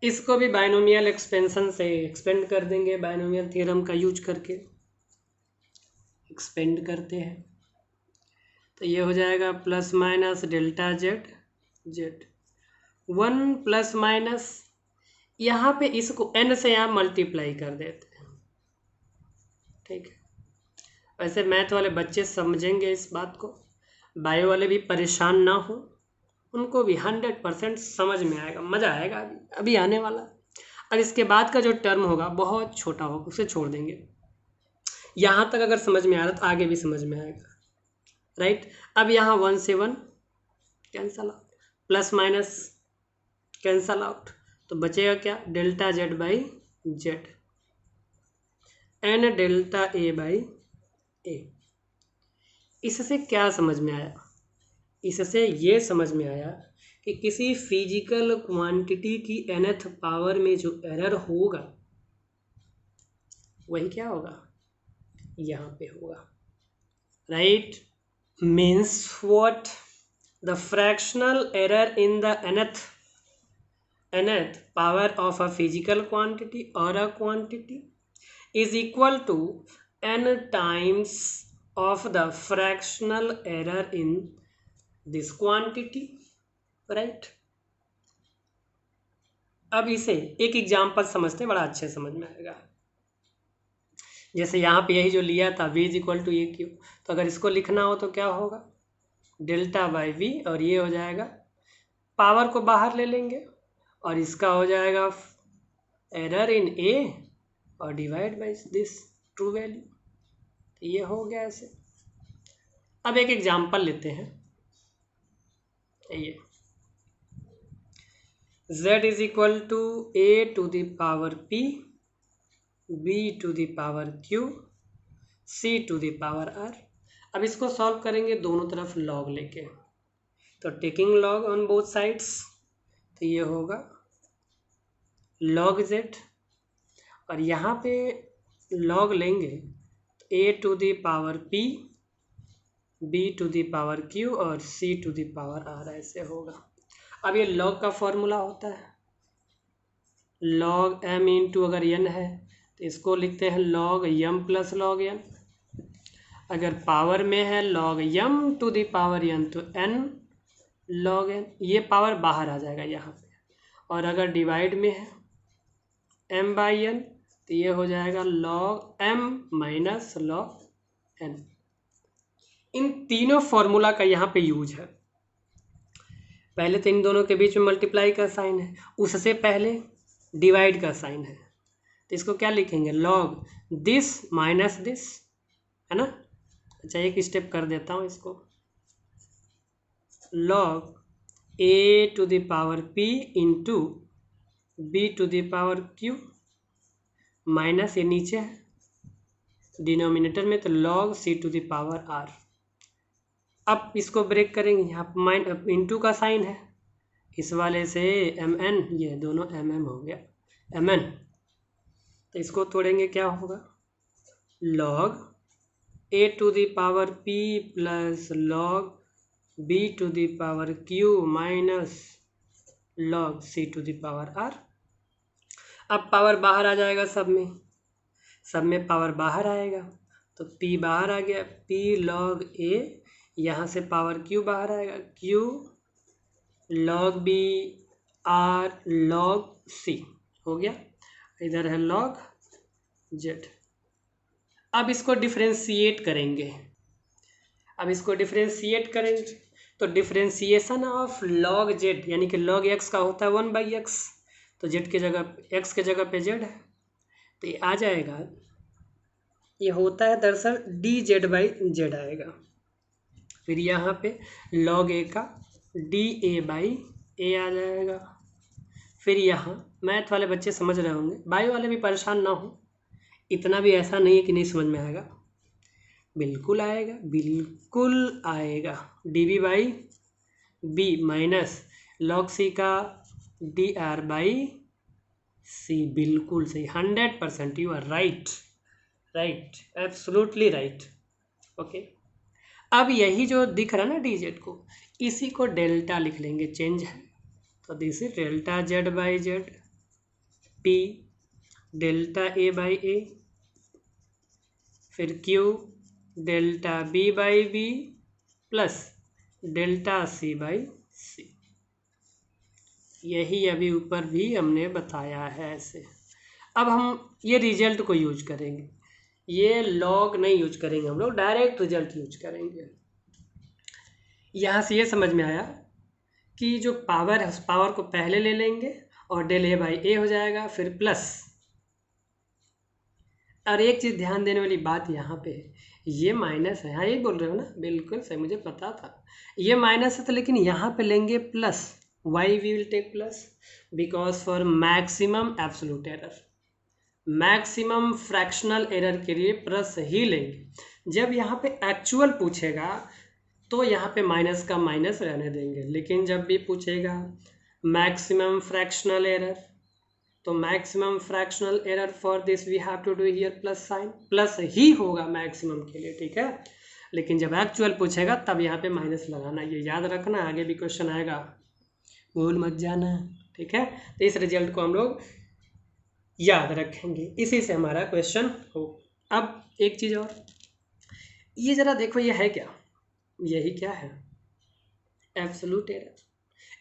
इसको भी बाइनोमियल एक्सपेंशन से एक्सपेंड कर देंगे, बाइनोमियल थ्योरम का यूज करके एक्सपेंड करते हैं, तो ये हो जाएगा plus minus delta Z Z, 1 plus minus, यहाँ पे इसको n से यहाँ मल्टीप्लाई कर देते हैं, ठीक है। वैसे मैथ वाले बच्चे समझेंगे इस बात को, बायो वाले भी परेशान ना हो, उनको भी 100% समझ में आएगा, मज़ा आएगा अभी आने वाला। और इसके बाद का जो टर्म होगा बहुत छोटा होगा, उसे छोड़ देंगे, यहाँ तक अगर समझ में आ रहा तो आगे भी समझ में आएगा, राइट। अब यहाँ 1 से 1 cancel out, plus minus cancel out, तो बचेगा क्या, delta Z by Z and delta A by A. इससे क्या समझ में आया, इससे ये समझ में आया कि किसी फिजिकल क्वांटिटी की nth पावर में जो एरर होगा वही क्या होगा, यहाँ पे होगा, right. Means what, the fractional error in the nth power of a physical quantity और a quantity is equal to n times of the fractional error in this quantity, right। अब इसे एक एग्जाम्पल समझते, बड़ा अच्छे समझ में आएगा। जैसे यहाँ पे यही जो लिया था v is equal to A Q, तो अगर इसको लिखना हो तो क्या होगा, डेल्टा बाई वी, और ये हो जाएगा, पावर को बाहर ले लेंगे और इसका हो जाएगा एरर इन ए और divide by this true value. तो ये हो गया ऐसे। अब एक एग्जाम्पल लेते हैं, ये z is equal to A to the power p, b to the power q, c to the power r। अब इसको सॉल्व करेंगे दोनों तरफ लॉग लेके, तो taking log on both sides, तो ये होगा log z, और यहाँ पे log लेंगे तो a to the power p, b to the power q और c to the power r, ऐसे होगा। अब ये log का फॉर्मूला होता है log m इंटू, अगर n है तो इसको लिखते हैं log m plus log n, अगर पावर में है log m to the power n तो n log n, ये पावर बाहर आ जाएगा यहाँ पे, और अगर डिवाइड में है m बाई n तो ये हो जाएगा log m minus log n। इन तीनों फॉर्मूला का यहाँ पे यूज है। पहले तो इन दोनों के बीच में मल्टीप्लाई का साइन है, उससे पहले डिवाइड का साइन है, तो इसको क्या लिखेंगे, लॉग दिस माइनस दिस, है ना। अच्छा एक स्टेप कर देता हूँ इसको, log A to the power P into B to the power Q, minus ये नीचे है डिनोमिनेटर में, तो log C to the power R. अब इसको ब्रेक करेंगे, यहाँ पर इंटू का साइन है, इस वाले से एम एन, ये दोनों एम एम हो गया एम एन, तो इसको तोड़ेंगे क्या होगा, log A to the power P plus log B to the power Q minus log C to the power R. अब पावर बाहर आ जाएगा, सब में पावर बाहर आएगा, तो p बाहर आ गया, p log a, यहाँ से पावर q बाहर आएगा, q log b r log c हो गया, इधर है log z। अब इसको डिफ्रेंशिएट करेंगे, तो डिफ्रेंशिएशन ऑफ log z यानी कि log x का होता है 1/x, तो z के जगह, x के जगह पे z है, तो ये आ जाएगा, ये होता है दरअसल dz/z आएगा। फिर यहाँ पे log a का dA/a आ जाएगा। फिर यहाँ मैथ वाले बच्चे समझ रहे होंगे, बायो वाले भी परेशान ना हो, इतना भी ऐसा नहीं है कि नहीं समझ में आएगा, बिल्कुल आएगा dB/b माइनस log c का dR/c, बिल्कुल सही, 100%, you are right, absolutely right. Okay, अब यही जो दिख रहा है ना dz को, इसी को डेल्टा लिख लेंगे, चेंज है, तो this is delta z/z, p delta a/a, फिर q delta b/b plus delta c/c। यही अभी ऊपर भी हमने बताया है ऐसे। अब हम ये रिजल्ट को यूज करेंगे, ये लॉग नहीं यूज करेंगे, हम लोग डायरेक्ट रिजल्ट यूज करेंगे। यहाँ से ये समझ में आया कि जो पावर है उस पावर को पहले ले लेंगे और डेल a/a हो जाएगा, फिर प्लस, और एक चीज़ ध्यान देने वाली बात यहाँ पे है, ये माइनस है, हाँ यही बोल रहे हो ना, बिल्कुल सही, मुझे पता था ये माइनस है, तो लेकिन यहाँ पे लेंगे plus, why we will take plus, because for maximum absolute error, maximum fractional error के लिए प्लस ही लेंगे। जब यहाँ पे एक्चुअल पूछेगा तो यहाँ पे माइनस का माइनस रहने देंगे, लेकिन जब भी पूछेगा मैक्सिमम फ्रैक्शनल एरर, तो maximum fractional error for this we have to do here plus sign, plus ही होगा मैक्सिमम के लिए, ठीक है। लेकिन जब एक्चुअल पूछेगा तब यहाँ पे माइनस लगाना, ये याद रखना, आगे भी क्वेश्चन आएगा, भूल मत जाना, ठीक है। तो इस रिजल्ट को हम लोग याद रखेंगे, इसी से हमारा क्वेश्चन हो। अब एक चीज़ और, ये ज़रा देखो, ये है क्या, यही क्या है, एब्सोल्यूट एरर।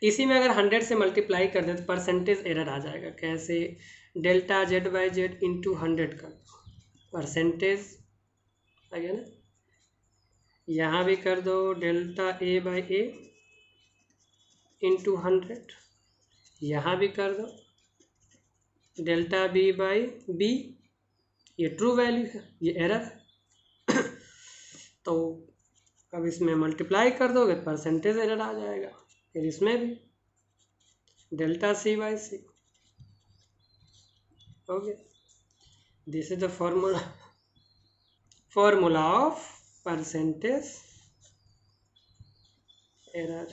इसी में अगर 100 से मल्टीप्लाई कर दे तो परसेंटेज एरर आ जाएगा। कैसे? Delta Z by Z into 100 कर दो, परसेंटेज आ गया ना। यहाँ भी कर दो delta A by A into 100, यहाँ भी कर दो डेल्टा बी बाई बी, ये ट्रू वैल्यू है, ये एरर है। तो अब इसमें मल्टीप्लाई कर दोगे परसेंटेज एरर आ जाएगा। फिर इसमें भी डेल्टा सी बाई सी हो गया। This is the formula of percentage error.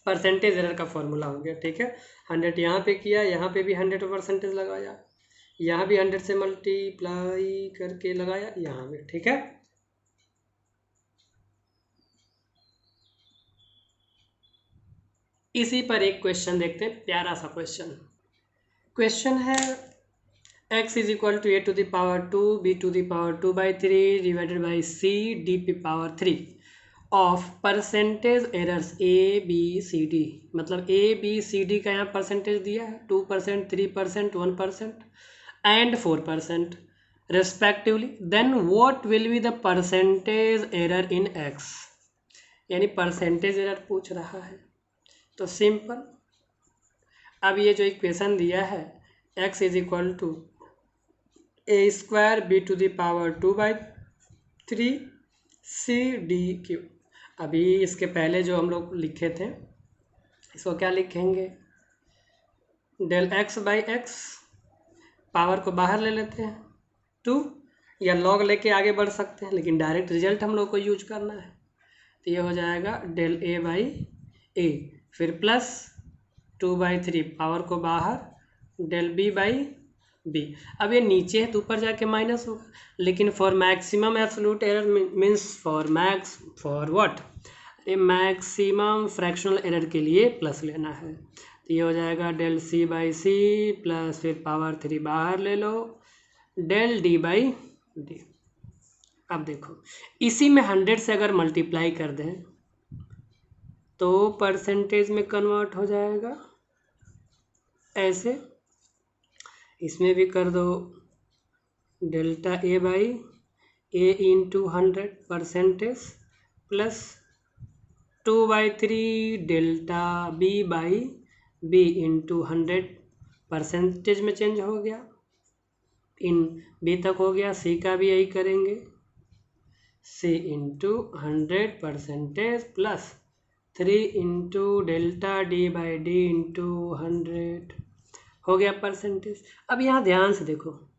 Percentage error का फॉर्मूला हो गया, ठीक है। 100 यहाँ पे किया, यहाँ पे भी 100 परसेंटेज लगाया, यहाँ भी 100 से मल्टीप्लाई करके लगाया, यहाँ भी, ठीक है। इसी पर एक क्वेश्चन देखते हैं, प्यारा सा क्वेश्चन है x is equal to a to the power 2 b to the power 2/3 divided by c d p power 3 of percentage errors a b c d। मतलब a b c d का यहाँ percentage दिया है 2%, 3%, 1% and 4% respectively. Then what will be the percentage error in x, यानी percentage error पूछ रहा है। तो सिंपल, अब ये जो इक्वेशन दिया है x is equal to a square B to the power 2/3 C D Q. अभी इसके पहले जो हम लोग लिखे थे इसको क्या लिखेंगे? Del x by X, power को बाहर ले लेते हैं 2, या लॉग लेके आगे बढ़ सकते हैं, लेकिन डायरेक्ट रिजल्ट हम लोग को यूज करना है। तो ये हो जाएगा डेल a बाई ए, फिर प्लस 2/3, पावर को बाहर, डेल b बाई बी। अब ये नीचे है तो ऊपर जाके माइनस होगा, लेकिन for maximum absolute error means for what, maximum fractional error के लिए प्लस लेना है। तो ये हो जाएगा del C by C plus फिर पावर 3 बाहर ले लो, डेल डी बाई डी। अब देखो इसी में 100 से अगर मल्टीप्लाई कर दें तो परसेंटेज में कन्वर्ट हो जाएगा ऐसे। इसमें भी कर दो delta A by A into 100 percentage plus 2/3 delta B by B into 100 percentage में चेंज हो गया, इन बी तक हो गया। सी का भी यही करेंगे, C into 100 percentage plus 3 into delta D by D into 100 हो गया परसेंटेज। अब यहाँ ध्यान से देखो,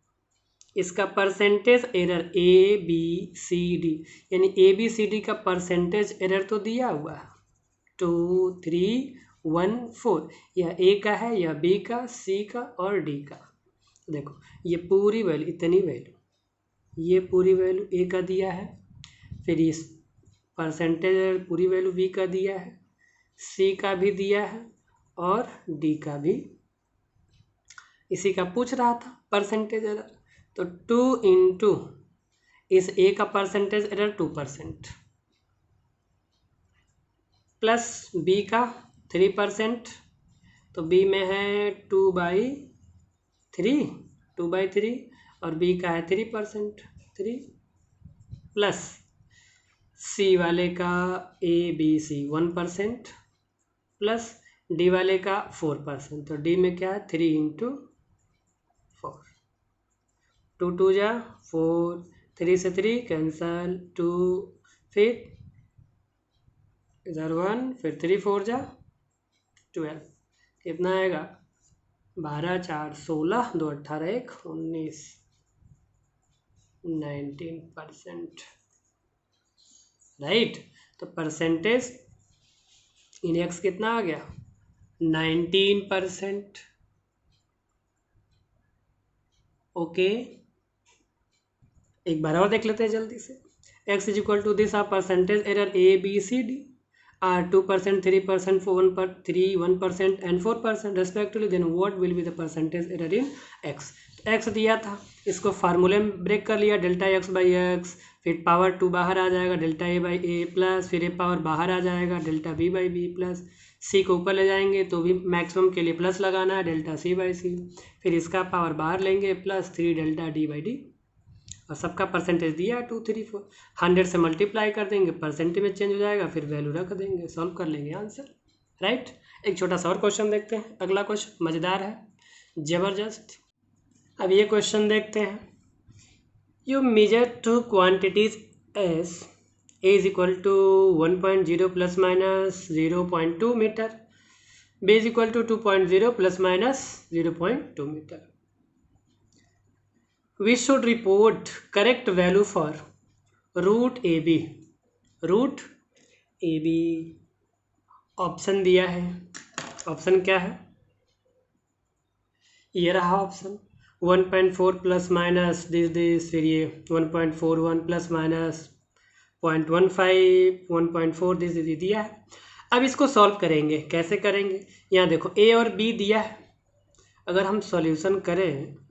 इसका percentage error A B C D, यानी ए बी सी डी का परसेंटेज एरर तो दिया हुआ है 2 3 1 4, यह ए का है, यह बी का, सी का और डी का। देखो ये पूरी वैल्यू, इतनी वैल्यू, ये पूरी वैल्यू ए का दिया है, फिर इस परसेंटेज एरर पूरी वैल्यू बी का दिया है, सी का भी दिया है और डी का भी इसी का पूछ रहा था परसेंटेज एरर। तो 2 इंटू इस ए का परसेंटेज एरर 2% प्लस बी का 3%, तो बी में है 2/3 और बी का है 3%, 3 प्लस सी वाले का A B C 1% plus D वाले का 4%। तो डी में क्या है 3 इंटू 4, 2 2 जा 4, 3 से 3 कैंसल, 2 फिर इधर 1, फिर 3 4 जा 12, कितना आएगा 12 4 16, 2 18 1 19, 19%, राइट। तो परसेंटेज इन एक्स कितना आ गया 19%। ओके, एक बार और देख लेते हैं जल्दी से। x is equal to this percentage error A B C D. 2%, 3%, 1% and 4% respectively, then what will be the percentage error in x? x दिया था, इसको फार्मूले में ब्रेक कर लिया, डेल्टा एक्स बाई एक्स, फिर पावर 2 बाहर आ जाएगा, delta A by A plus, फिर ए पावर बाहर आ जाएगा, delta B by B plus, C को ऊपर ले जाएंगे तो भी मैक्सिमम के लिए प्लस लगाना है, डेल्टा सी बाई सी, फिर इसका पावर बाहर लेंगे plus 3 delta D by D, और सबका परसेंटेज दिया 2, 3, 4, 100 से मल्टीप्लाई कर देंगे, परसेंटेज में चेंज हो जाएगा, फिर वैल्यू रख देंगे, सॉल्व कर लेंगे आंसर, राइट। एक छोटा सा और क्वेश्चन देखते हैं, अगला क्वेश्चन मज़ेदार है, ज़बरदस्त। अब ये क्वेश्चन देखते हैं, you measure 2 quantities as A is equal to 1.0 plus minus 0.2 metre, B is equal to 2.0 plus minus 0.2 metre. We should report correct value for root AB. root AB option दिया है, option क्या है, ये रहा option 1.4 plus minus this, फिर ये 1.41 plus minus 0.15, 1.4 this दिया है। अब इसको सॉल्व करेंगे, कैसे करेंगे, यहाँ देखो ए और बी दिया है, अगर हम सॉल्यूशन करें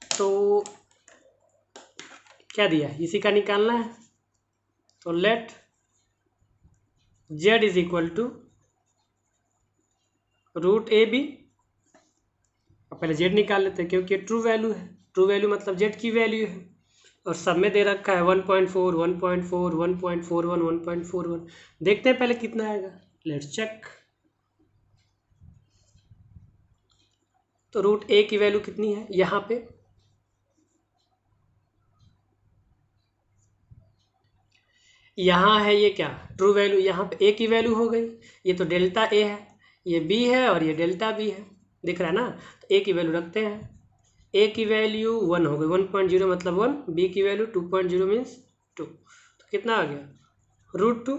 तो क्या दिया है, इसी का निकालना है, तो let z is equal to root A B, पहले z निकाल लेते हैं क्योंकि ट्रू वैल्यू है, ट्रू वैल्यू मतलब z की वैल्यू है, और सब में दे रखा है 1.4, 1.4, 1.41, 1.41, देखते हैं पहले कितना आएगा, लेट्स चेक। तो रूट ए की वैल्यू कितनी है, यहाँ पे यहाँ है ये क्या, ट्रू वैल्यू, यहाँ पे ए की वैल्यू हो गई, ये तो डेल्टा ए है, ये बी है और ये डेल्टा बी है, दिख रहा है ना, तो ए की वैल्यू रखते हैं, ए की वैल्यू 1 हो गई, 1.0 मतलब 1, बी की वैल्यू 2.0 मीन्स 2, तो कितना आ गया, root 2,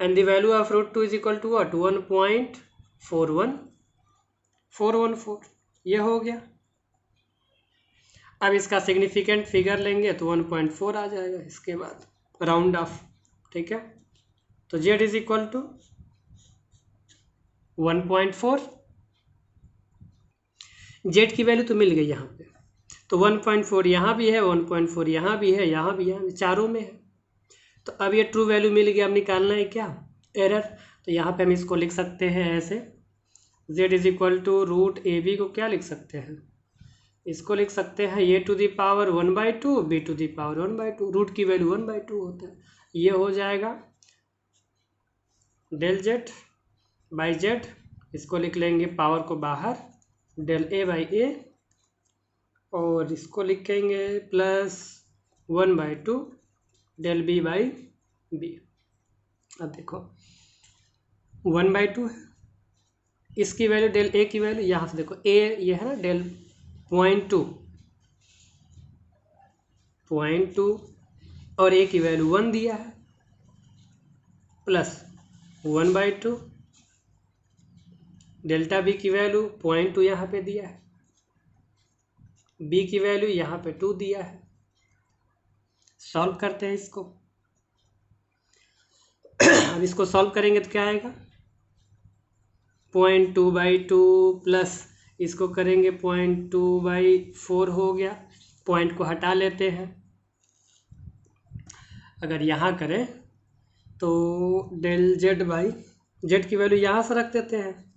and the value of root 2 is equal to what, 1.41414, ये हो गया। अब इसका सिग्निफिकेंट फिगर लेंगे तो 1.4 आ जाएगा, इसके बाद राउंड ऑफ, ठीक है, तो z is equal to 1.4, z की वैल्यू तो मिल गई यहाँ पे, तो 1.4 यहाँ भी है, 1.4 यहाँ भी है, यहाँ भी है, चारों में है, तो अब ये ट्रू वैल्यू मिल गया, अब निकालना है क्या, एरर, तो यहाँ पे हम इसको लिख सकते हैं ऐसे, z is equal to root A B को क्या लिख सकते हैं, इसको लिख सकते हैं A to the power 1/2, B to the power 1/2, रूट की वैल्यू 1/2 होता है, ये हो जाएगा डेल जेड बाई जेड, इसको लिख लेंगे पावर को बाहर, डेल ए बाई ए, और इसको लिखेंगे plus 1/2 del B by B. अब देखो 1/2 है, इसकी वैल्यू डेल ए की वैल्यू, यहाँ से देखो ए ये है ना डेल 0.2 और ए की वैल्यू 1 दिया है, प्लस 1/2 डेल्टा बी की वैल्यू 0.2 यहाँ पे दिया है, बी की वैल्यू यहाँ पे 2 दिया है, सॉल्व करते हैं इसको। अब इसको सॉल्व करेंगे तो क्या आएगा, 0.2/2 प्लस इसको करेंगे 0.2/4 हो गया, पॉइंट को हटा लेते हैं, अगर यहाँ करें तो डेल जेड बाई जेड की वैल्यू यहाँ से रख देते हैं,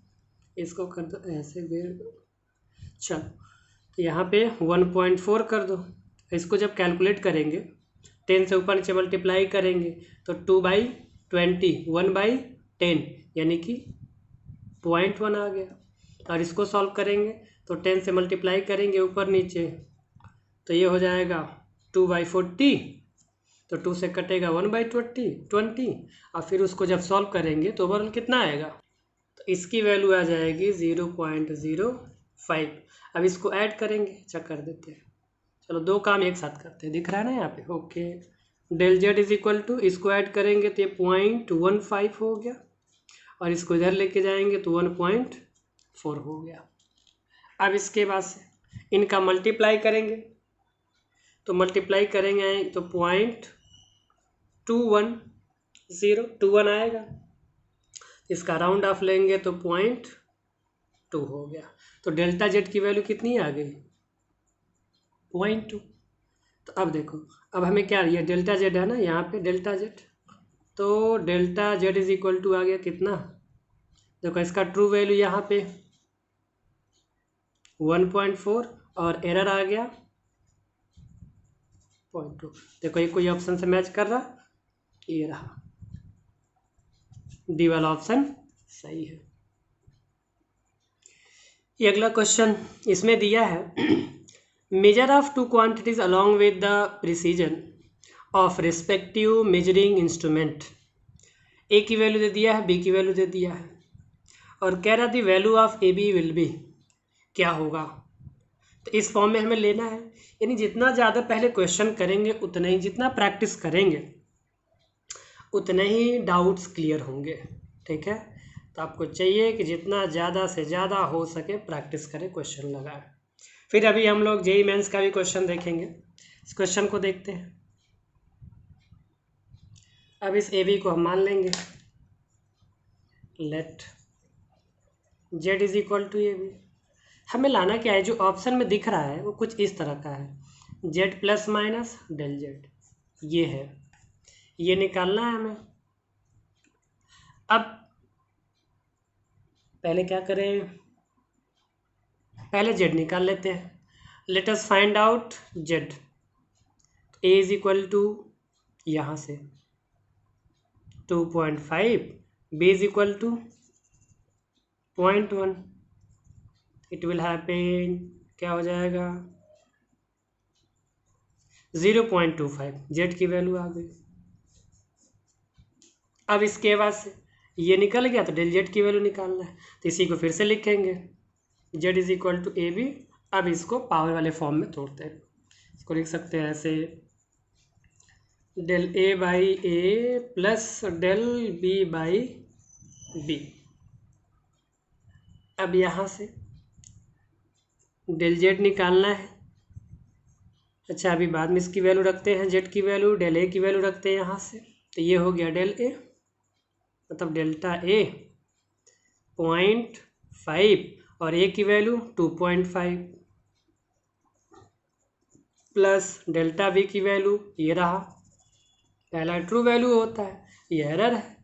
इसको कर दो ऐसे, चलो तो यहाँ पे 1.4 कर दो, इसको जब कैलकुलेट करेंगे 10 से ऊपर नीचे मल्टीप्लाई करेंगे तो 2/20, 1/10 यानी कि 0.1 आ गया, और इसको सॉल्व करेंगे तो 10 से मल्टीप्लाई करेंगे ऊपर नीचे, तो ये हो जाएगा 2/40, तो 2 से कटेगा 1/20, और फिर उसको जब सॉल्व करेंगे तो ओवरऑल कितना आएगा, तो इसकी वैल्यू आ जाएगी 0.05। अब इसको ऐड करेंगे, चेक कर देते हैं, चलो दो काम एक साथ करते हैं, दिख रहा है ना यहाँ पे, okay, del Z is equal to, इसको ऐड करेंगे तो ये 0.15 हो गया, और इसको इधर लेके जाएंगे तो 1.4 हो गया। अब इसके बाद से इनका मल्टीप्लाई करेंगे, तो मल्टीप्लाई करेंगे तो 0.21 0, 2 1 आएगा, इसका राउंड ऑफ लेंगे तो 0.2 हो गया। तो डेल्टा जेड की वैल्यू कितनी आ गई? 0.2। तो अब देखो, अब हमें क्या, ये डेल्टा जेड है ना यहाँ पे डेल्टा जेड, तो delta Z is equal to आ गया कितना? देखो इसका ट्रू वैल्यू यहाँ पे 1.4 और एरर आ गया 0.2। देखो ये कोई ऑप्शन से मैच कर रहा, ये रहा, डी वाला ऑप्शन सही है। ये अगला क्वेश्चन इसमें दिया है measure of two quantities along with the precision of respective measuring instrument. A की वैल्यू दे दिया है, बी की वैल्यू दे दिया है, और कह रहा the value of A B will be, क्या होगा? तो इस फॉर्म में हमें लेना है, यानी जितना ज़्यादा पहले क्वेश्चन करेंगे उतना ही, जितना प्रैक्टिस करेंगे उतने ही डाउट्स क्लियर होंगे, ठीक है? तो आपको चाहिए कि जितना ज़्यादा से ज़्यादा हो सके प्रैक्टिस करें, क्वेश्चन लगाएं। फिर अभी हम लोग जेईई मेंस का भी क्वेश्चन देखेंगे। इस क्वेश्चन को देखते हैं। अब इस ए बी को हम मान लेंगे, let Z is equal to A B. हमें लाना क्या है, जो ऑप्शन में दिख रहा है वो कुछ इस तरह का है, Z plus minus del Z, ये है, ये निकालना है हमें। अब पहले क्या करें, पहले जेड निकाल लेते हैं। Let us find out Z. A is equal to यहाँ से 2.5, B is equal to 0.1, it will happen, क्या हो जाएगा 0.25, जेड की वैल्यू आ गई। अब इसके बाद से ये निकल गया तो डेल जेड की वैल्यू निकालना है, तो इसी को फिर से लिखेंगे, Z is equal to A B. अब इसको पावर वाले फॉर्म में तोड़ते हैं, इसको लिख सकते हैं ऐसे, del A by A plus del B by B. अब यहाँ से डेल जेड निकालना है। अच्छा अभी बाद में इसकी वैल्यू रखते हैं, जेड की वैल्यू, डेल ए की वैल्यू रखते हैं यहाँ से, तो ये हो गया डेल ए, मतलब डेल्टा ए 0.5 और ए की वैल्यू 2.5 प्लस डेल्टा बी की वैल्यू ये रहा, पहला ट्रू वैल्यू होता है, ये एरर है,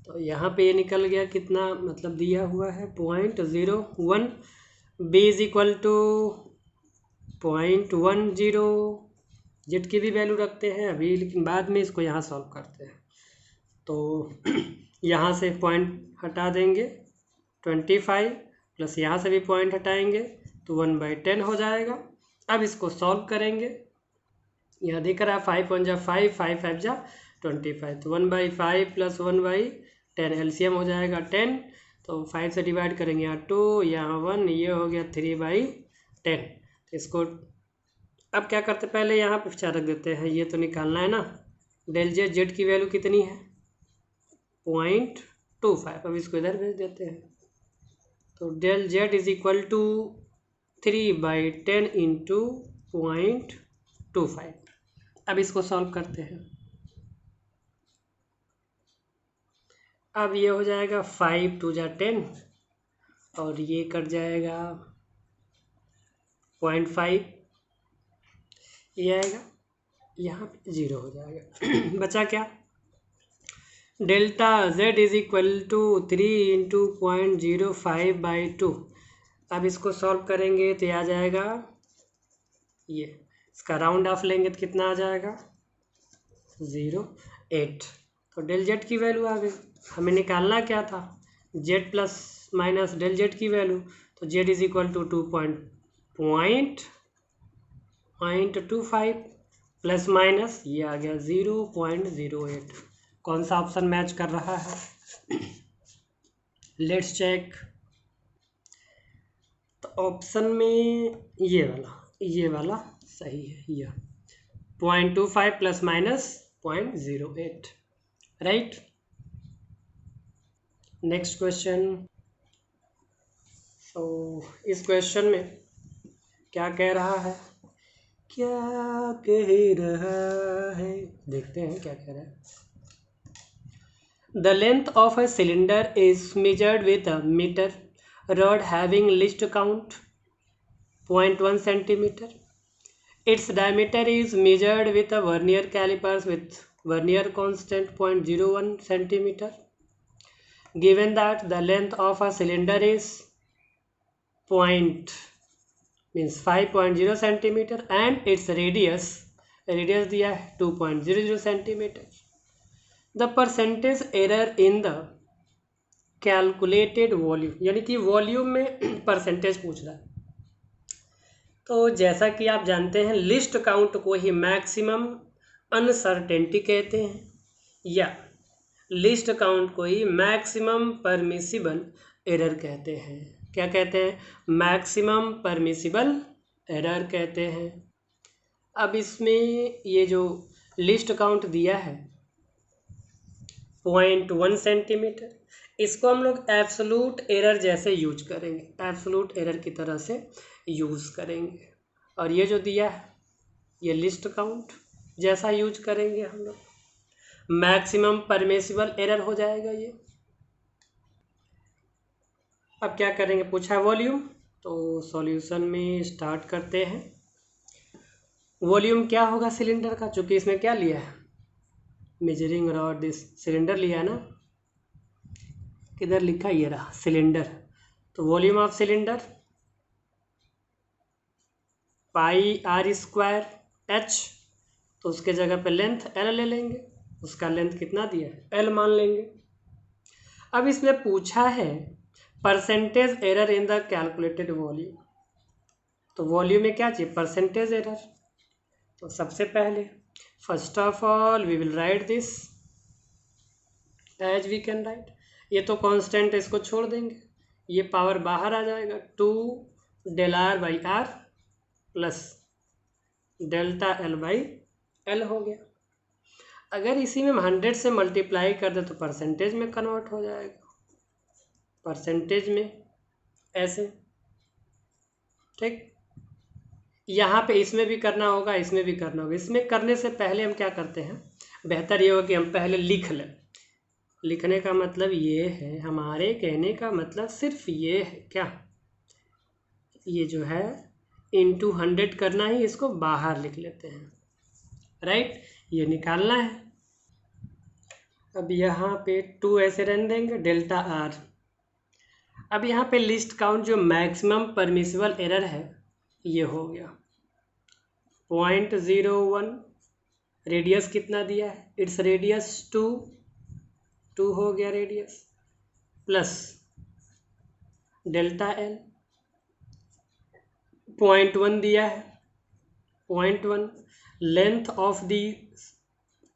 तो यहाँ पे ये निकल गया कितना, मतलब दिया हुआ है 0.01, बी इज इक्वल टू 0.10, जेड की भी वैल्यू रखते हैं अभी, लेकिन बाद में इसको यहाँ सॉल्व करते हैं। तो यहाँ से पॉइंट हटा देंगे 25 प्लस यहाँ से भी पॉइंट हटाएंगे तो 1/10 हो जाएगा। अब इसको सॉल्व करेंगे, यहाँ दिख रहा है 5 1 जा 5, 5 5 जा 25, तो 1/5 प्लस 1/10 एलसीएम हो जाएगा 10, तो 5 से डिवाइड करेंगे, यहाँ 2 यहाँ 1, ये हो गया 3/10। तो इसको अब क्या करते, पहले यहाँ पे विचार रख देते हैं, ये तो निकालना है ना, डेल जेड, जेड की वैल्यू कितनी है 0.25, अब इसको इधर भेज देते हैं, तो del Z is equal to 3/10 into 0.25। अब इसको सॉल्व करते हैं, अब ये हो जाएगा 5 2 जा 10 और ये कट जाएगा 0.5, ये आएगा, यहाँ पे 0 हो जाएगा। बचा क्या, delta Z is equal to 3 into 0.05/2। अब इसको सॉल्व करेंगे तो आ जाएगा, ये इसका राउंड ऑफ लेंगे तो कितना आ जाएगा 0.8। तो डेल जेड की वैल्यू आ गई। हमें निकालना क्या था, Z plus minus del Z की वैल्यू, तो Z is equal to 2.25 plus minus ये आ गया 0.08। कौन सा ऑप्शन मैच कर रहा है, लेट्स चेक। तो ऑप्शन में ये वाला सही है, ये 0.25 plus minus 0.08, right. Next question. तो इस क्वेश्चन में क्या कह रहा है, क्या कह रहा है, देखते हैं क्या कह रहा है। The length of a cylinder is measured with a meter rod having least count 0.1 centimeter. Its diameter is measured with a vernier calipers with vernier constant 0.01 centimeter. Given that the length of a cylinder is 5.0 centimeter and its radius दिया है 2.00 centimeter. The percentage error in the calculated volume, यानी कि volume में percentage पूछ रहा है. तो जैसा कि आप जानते हैं लिस्ट काउंट को ही मैक्सिमम अनसर्टेनिटी कहते हैं या लिस्ट काउंट को ही मैक्सिमम परमिसिबल एरर कहते हैं. क्या कहते हैं? मैक्सिमम परमिसिबल एरर कहते हैं. अब इसमें ये जो लिस्ट काउंट दिया है 0.1 सेंटीमीटर, इसको हम लोग एब्सोल्यूट एरर जैसे यूज करेंगे, एब्सोल्यूट एरर की तरह से यूज़ करेंगे. और ये जो दिया है ये लिस्ट काउंट जैसा यूज करेंगे हम लोग, मैक्सिमम परमिसिबल एरर हो जाएगा ये. अब क्या करेंगे? पूछा है वॉल्यूम, तो सॉल्यूशन में स्टार्ट करते हैं. वॉल्यूम क्या होगा सिलेंडर का? चूंकि इसमें क्या लिया है? मेजरिंग रॉड, दिस सिलेंडर लिया है ना, किधर लिखा? ये रहा सिलेंडर. तो volume of cylinder pi R square H, तो उसके जगह पे लेंथ एल ले लेंगे. उसका लेंथ कितना दिया है? एल मान लेंगे. अब इसमें पूछा है percentage error in the calculated volume. तो वॉल्यूम में क्या चाहिए? Percentage error. तो सबसे पहले first of all we will write this as we can write. ये तो कांस्टेंट, इसको छोड़ देंगे, ये पावर बाहर आ जाएगा. 2 del R by R plus delta L by L हो गया. अगर इसी में हम 100 से मल्टीप्लाई कर दे तो परसेंटेज में कन्वर्ट हो जाएगा, परसेंटेज में ऐसे. ठीक, यहाँ पे इसमें भी करना होगा, इसमें भी करना होगा. इसमें करने से पहले हम क्या करते हैं, बेहतर ये होगा कि हम पहले लिख लें. लिखने का मतलब ये है, हमारे कहने का मतलब सिर्फ ये है, क्या? ये जो है इंटू 100 करना ही, इसको बाहर लिख लेते हैं. राइट, ये निकालना है. अब यहाँ पे 2 ऐसे रहने देंगे, डेल्टा आर. अब यहाँ पे लिस्ट काउंट जो मैक्सिमम परमिसिबल एरर है ये हो गया 0.01. रेडियस कितना दिया है? इट्स रेडियस 2 हो गया रेडियस, प्लस डेल्टा एल 0.1 दिया है, 0.1. Length of the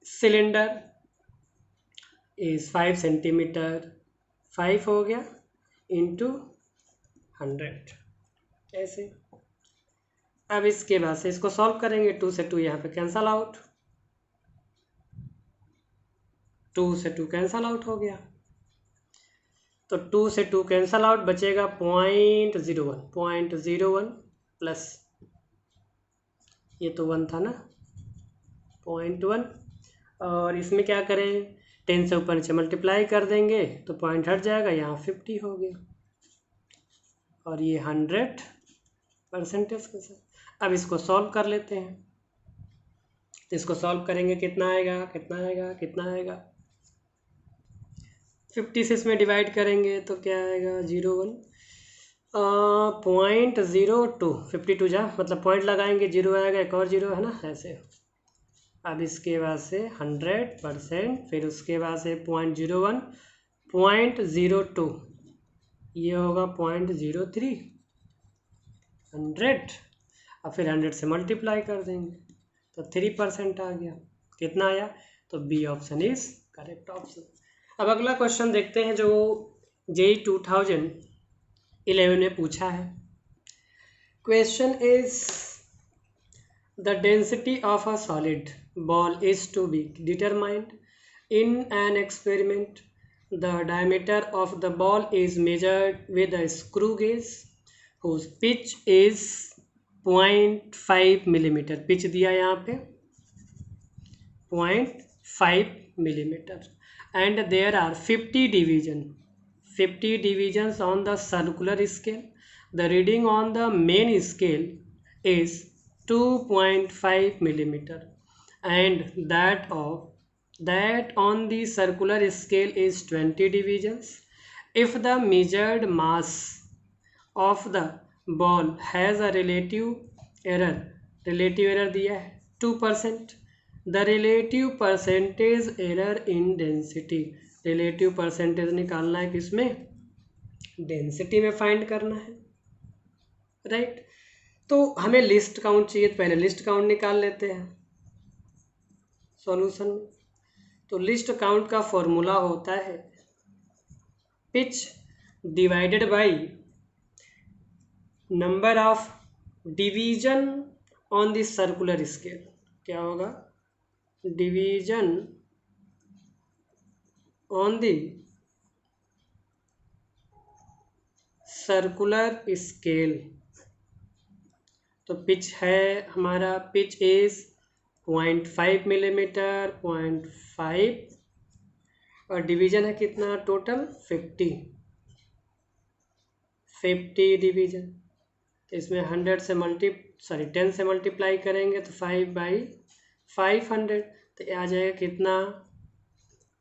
cylinder is 5 centimetre, 5 हो गया इंटू 100 ऐसे. अब इसके बाद से इसको सॉल्व करेंगे. 2 से 2 यहाँ पे कैंसल आउट, 2 से 2 कैंसल आउट हो गया. तो 2 से 2 कैंसल आउट, बचेगा 0.01 प्लस ये तो 1 था ना, 0.1. और इसमें क्या करें? 10 से ऊपर नीचे मल्टीप्लाई कर देंगे तो पॉइंट हट जाएगा, यहाँ 50 हो गया. और ये 100% के साथ. अब इसको सॉल्व कर लेते हैं. तो इसको सॉल्व करेंगे, कितना आएगा, कितना आएगा, कितना आएगा? 50 से इसमें डिवाइड करेंगे तो क्या आएगा? 0.1 0.02. 52 जा, मतलब पॉइंट लगाएंगे 0 आएगा, एक और 0 है ना, ऐसे. अब इसके बाद से 100%, फिर उसके बाद से 0.01, 0.02, ये होगा 0.03, 100. अब फिर 100 से मल्टीप्लाई कर देंगे तो 3% आ गया. कितना आया? तो B option is correct option. अब अगला क्वेश्चन देखते हैं जो JEE 2011 में पूछा है. Question is the density of a solid ball is to be determined in an experiment. The diameter of the ball is measured with a screw gauge whose pitch is 0.5 millimeter. Pitch दिया यहाँ पे 0.5 millimetre. and there are 50 divisions on the circular scale. The reading on the main scale is 2.5 millimeter, and that on the circular scale is 20 divisions. If the measured mass of the ball has a relative error दिया है 2%, the relative percentage error in density, relative percentage निकालना है किसमें, density में find करना है, right. तो हमें लिस्ट काउंट चाहिए, तो पहले लिस्ट काउंट निकाल लेते हैं सॉल्यूशन में। तो लिस्ट काउंट का फॉर्मूला होता है pitch divided by number of division on the circular scale. क्या होगा, division on the circular scale. तो पिच है हमारा, पिच इज 0.5 मिलीमीटर, 0.5, और डिवीजन है कितना टोटल 50 डिवीजन। तो इसमें 10 से मल्टीप्लाई करेंगे तो 5/500, तो आ जाएगा कितना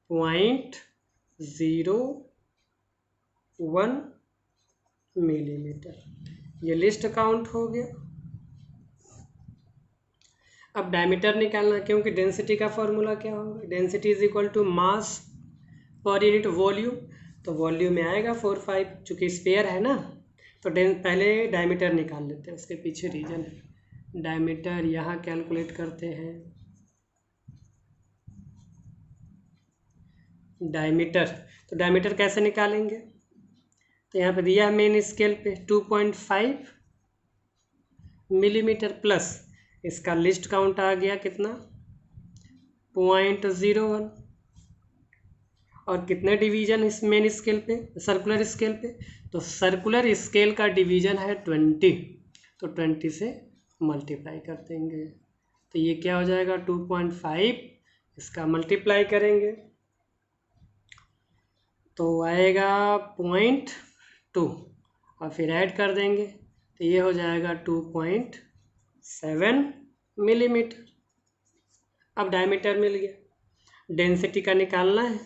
0.01 मिलीमीटर। ये लिस्ट काउंट हो गया। अब डायमीटर निकालना, क्योंकि डेंसिटी का फॉर्मूला क्या होगा, density is equal to mass per unit volume. तो वॉल्यूम में आएगा 4/5, चूँकि स्पेयर है ना। तो पहले डायमीटर निकाल लेते हैं, उसके पीछे रीजन है। डायमीटर यहाँ कैलकुलेट करते हैं। डायमीटर, तो डायमीटर कैसे निकालेंगे, तो यहाँ पे दिया है मेन स्केल पे 2.5 मिलीमीटर प्लस इसका लिस्ट काउंट आ गया कितना 0.01, और कितने डिवीजन इस मेन स्केल पे, सर्कुलर स्केल पे, तो सर्कुलर स्केल का डिवीजन है 20, तो 20 से मल्टीप्लाई कर देंगे। तो ये क्या हो जाएगा 2.5, इसका मल्टीप्लाई करेंगे तो आएगा 0.2, और फिर ऐड कर देंगे तो ये हो जाएगा 2.7 मिलीमीटर। अब डायमीटर मिल गया, डेंसिटी का निकालना है।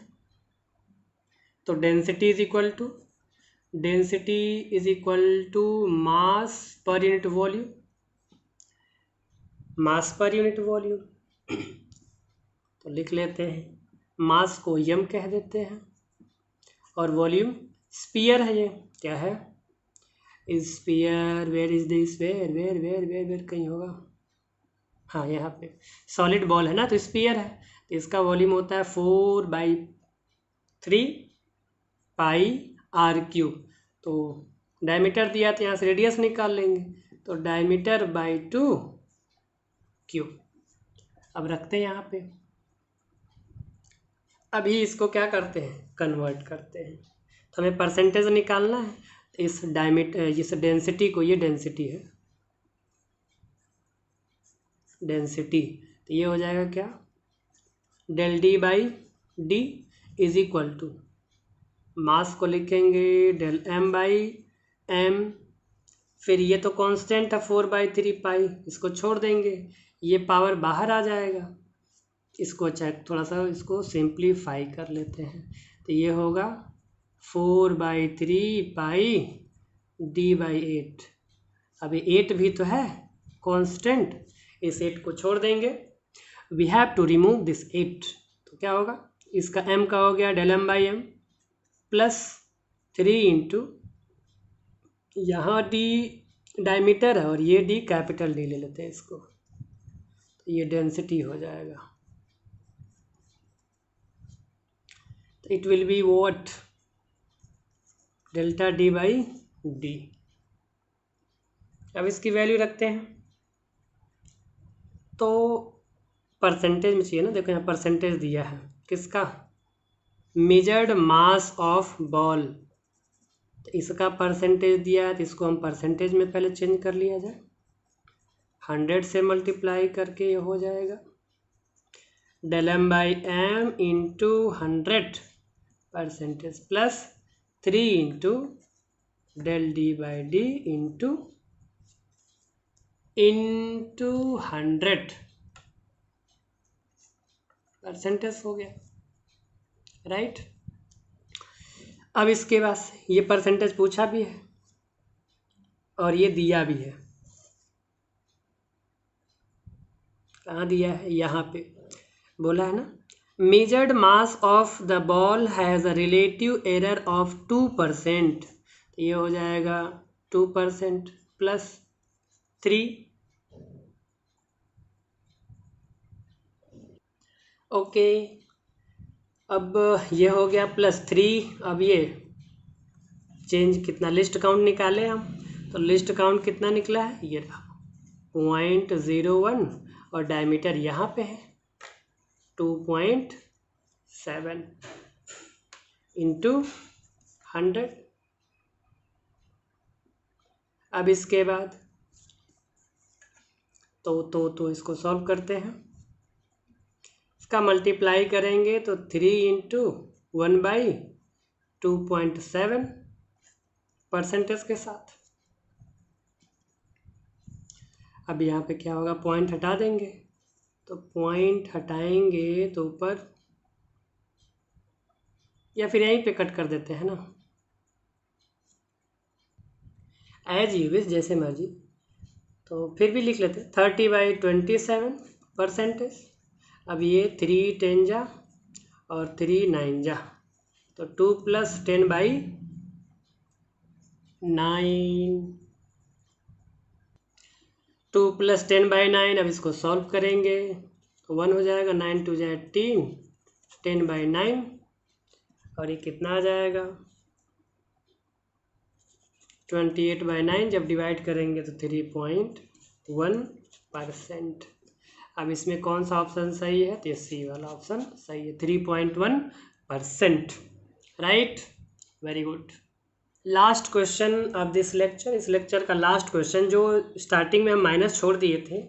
तो density is equal to mass per unit volume, mass per unit volume. तो लिख लेते हैं, मास को यम कह देते हैं, और वॉल्यूम स्पीयर है। ये क्या है, sphere, where is this, where कहीं होगा, हाँ यहाँ पे सॉलिड बॉल है ना, तो स्पीयर है। तो इसका वॉल्यूम होता है 4/3 पाई r³। तो डायमीटर दिया तो यहाँ से रेडियस निकाल लेंगे, तो डायमीटर बाई 2 अब रखते हैं यहाँ पे। अभी इसको क्या करते हैं, कन्वर्ट करते हैं। तो हमें परसेंटेज निकालना है, तो इस डेंसिटी को, ये डेंसिटी है, डेंसिटी, तो ये हो जाएगा क्या, del D by D is equal to, mass को लिखेंगे del m बाई m, फिर ये तो कांस्टेंट है 4/3 पाई, इसको छोड़ देंगे, ये पावर बाहर आ जाएगा। इसको चेक थोड़ा सा इसको सिंप्लीफाई कर लेते हैं, तो ये होगा 4/3 पाई d/8। अभी 8 भी तो है कांस्टेंट, इस 8 को छोड़ देंगे, we have to remove this 8। तो क्या होगा, इसका m का हो गया del m by m plus 3 into, यहाँ d डायमीटर है और ये d कैपिटल D ले लेते हैं इसको, तो ये डेंसिटी हो जाएगा। तो it will be what, delta D by D. अब इसकी वैल्यू रखते हैं, तो परसेंटेज में चाहिए ना, देखो यहाँ परसेंटेज दिया है किसका, मेजर्ड मास ऑफ बॉल। तो इसका परसेंटेज दिया है, तो इसको हम परसेंटेज में पहले चेंज कर लिया जाए, 100 से मल्टीप्लाई करके ये हो जाएगा del m by m into 100% plus 3 into del d by d into 100% हो गया, राइट। अब इसके बाद ये परसेंटेज पूछा भी है और ये दिया भी है। कहाँ दिया है? यहाँ पे बोला है ना, measured mass of the ball has a relative error of 2%। तो ये हो जाएगा 2% प्लस 3। ओके, अब ये हो गया प्लस 3। अब ये चेंज कितना, लिस्ट काउंट निकाले हम, तो लिस्ट काउंट कितना निकला है, ये 0.01 और डायमीटर यहाँ पे है 2.7 इंटू 100। अब इसके बाद तो इसको सॉल्व करते हैं। इसका मल्टीप्लाई करेंगे तो 3 इंटू 1/2.7% के साथ। अब यहाँ पे क्या होगा, पॉइंट हटा देंगे, तो पॉइंट हटाएंगे तो ऊपर, या फिर यहीं पे कट कर देते हैं ना, एज यू विश, जैसे मर्जी। तो फिर भी लिख लेते 30/27%। अब ये 3 10 जा और 3 9 जा, तो 2 + 10/9, 2 + 10/9। अब इसको सॉल्व करेंगे तो 1 हो जाएगा, 9 2 जाए 18, 10/9 और ये कितना आ जाएगा 28/9। जब डिवाइड करेंगे तो 3.1%। अब इसमें कौन सा ऑप्शन सही है, तो ये सी वाला ऑप्शन सही है, 3.1%, right. Very good. Last question of this lecture, इस लेक्चर का लास्ट क्वेश्चन, जो स्टार्टिंग में हम माइनस छोड़ दिए थे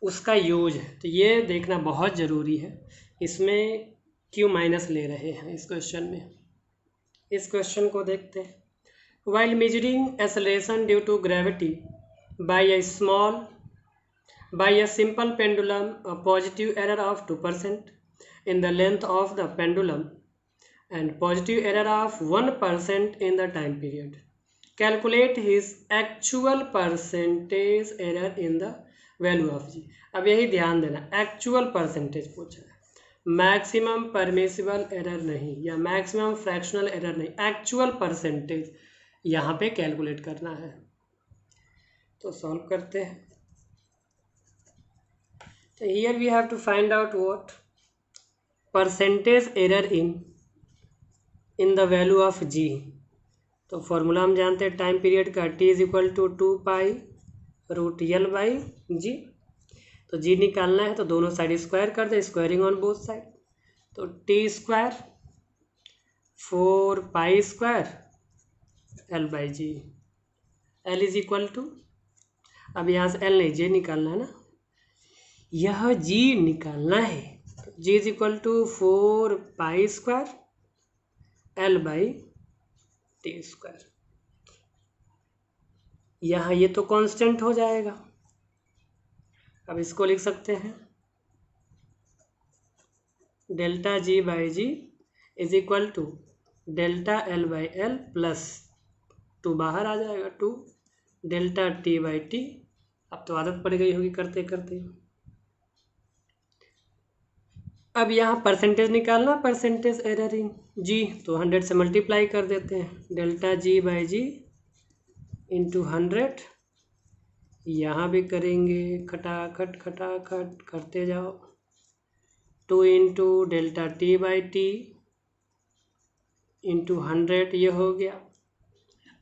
उसका यूज है। तो ये देखना बहुत ज़रूरी है, इसमें क्यों माइनस ले रहे हैं इस क्वेश्चन में। इस क्वेश्चन को देखते हैं। While measuring acceleration due to gravity by a simple pendulum, a positive error of 2% in the length of the pendulum and positive error of 1% in the time period. Calculate his actual percentage error in the value of g. अब यही ध्यान देना, actual percentage पूछा है, maximum permissible error नहीं या maximum fractional error नहीं, actual percentage यहाँ पे कैलकुलेट करना है। तो सॉल्व करते हैं। तो here we have to find out what percentage error in the value of G. तो फॉर्मूला हम जानते हैं टाइम पीरियड का, t = 2π√L/g। तो जी निकालना है तो दोनों साइड स्क्वायर कर दे, स्क्वायरिंग ऑन बोथ साइड। तो t² 4π² L/g, L = अब यहाँ से L नहीं, J निकालना है ना, यह G निकालना है। तो G = 4π² L/t²। यहाँ ये तो कांस्टेंट हो जाएगा। अब इसको लिख सकते हैं ΔG/g = ΔL/L प्लस 2 बाहर आ जाएगा, 2 ΔT/t। अब तो आदत पड़ गई होगी करते करते। अब यहाँ परसेंटेज निकालना, परसेंटेज एरर इन जी, तो 100 से मल्टीप्लाई कर देते हैं, ΔG/g × 100। यहाँ भी करेंगे, खटाखट खटाखट करते जाओ, 2 × ΔT/t × 100, ये हो गया।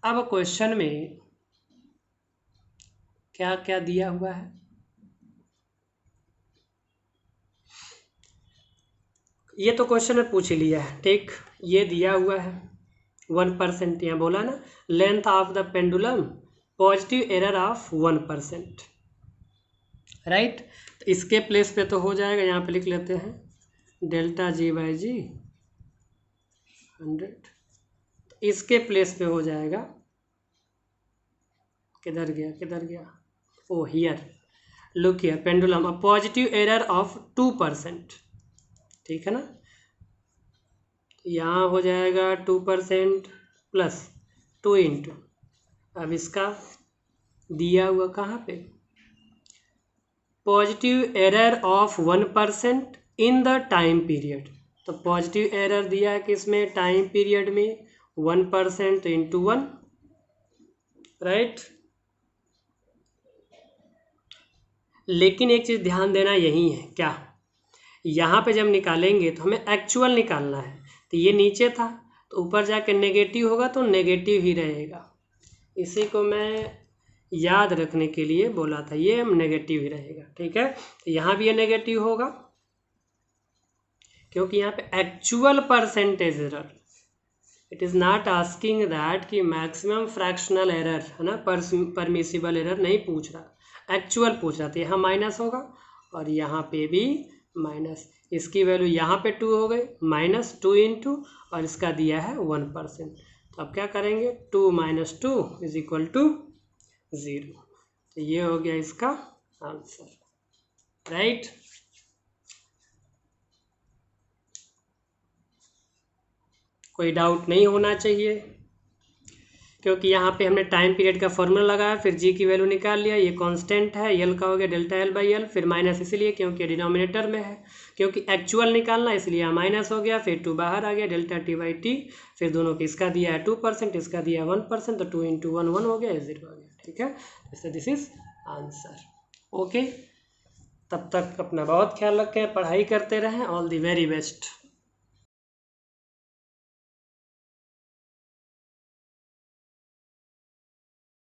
अब क्वेश्चन में क्या क्या दिया हुआ है, ये तो क्वेश्चन में पूछ लिया है, ठीक। ये दिया हुआ है 1%, यहाँ बोला ना, length of the pendulum positive error of 1%, right. तो इसके प्लेस पे तो हो जाएगा, यहाँ पे लिख लेते हैं डेल्टा जी बाई जी 100, इसके प्लेस पे हो जाएगा, किधर गया, oh here, look here, pendulum a positive error of 2%, ठीक है ना। यहाँ हो जाएगा 2% प्लस 2 इंटू, अब इसका दिया हुआ कहाँ पे, positive error of 1% in the time period, तो पॉजिटिव एरर दिया है किसमें, टाइम पीरियड में, 1% इंटू 1, राइट। लेकिन एक चीज़ ध्यान देना यही है, क्या, यहाँ पे जब निकालेंगे तो हमें एक्चुअल निकालना है, तो ये नीचे था तो ऊपर जाके नेगेटिव होगा तो नेगेटिव ही रहेगा, इसी को मैं याद रखने के लिए बोला था, ये नेगेटिव ही रहेगा, ठीक है। तो यहाँ भी ये नेगेटिव होगा क्योंकि यहाँ पे actual percentage error, it is not asking that कि मैक्सिमम फ्रैक्शनल एरर है ना, परमिसिबल एरर नहीं पूछ रहा, एक्चुअल पूछ रहा था। यहाँ माइनस होगा और यहाँ पे भी माइनस, इसकी वैल्यू यहाँ पे 2 हो गई, -2 इंटू, और इसका दिया है 1%, तो अब क्या करेंगे, 2 - 2 इज इक्वल टू 0, तो ये हो गया इसका आंसर, राइट। कोई डाउट नहीं होना चाहिए, क्योंकि यहाँ पे हमने टाइम पीरियड का फॉर्मूला लगाया, फिर जी की वैल्यू निकाल लिया, ये कांस्टेंट है, एल का हो गया डेल्टा एल बाई एल, फिर माइनस इसलिए क्योंकि डिनोमिनेटर में है, क्योंकि एक्चुअल निकालना इसलिए यहाँ माइनस हो गया, फिर 2 बाहर आ गया, डेल्टा टी बाई टी, फिर दोनों की, इसका दिया है 2%, इसका दिया है 1%, तो 2 इंटू 1 1 हो गया, 0 हो गया, ठीक है। इससे दिस इज आंसर, ओके। तब तक अपना बहुत ख्याल रखें, पढ़ाई करते रहें, ऑल द वेरी बेस्ट।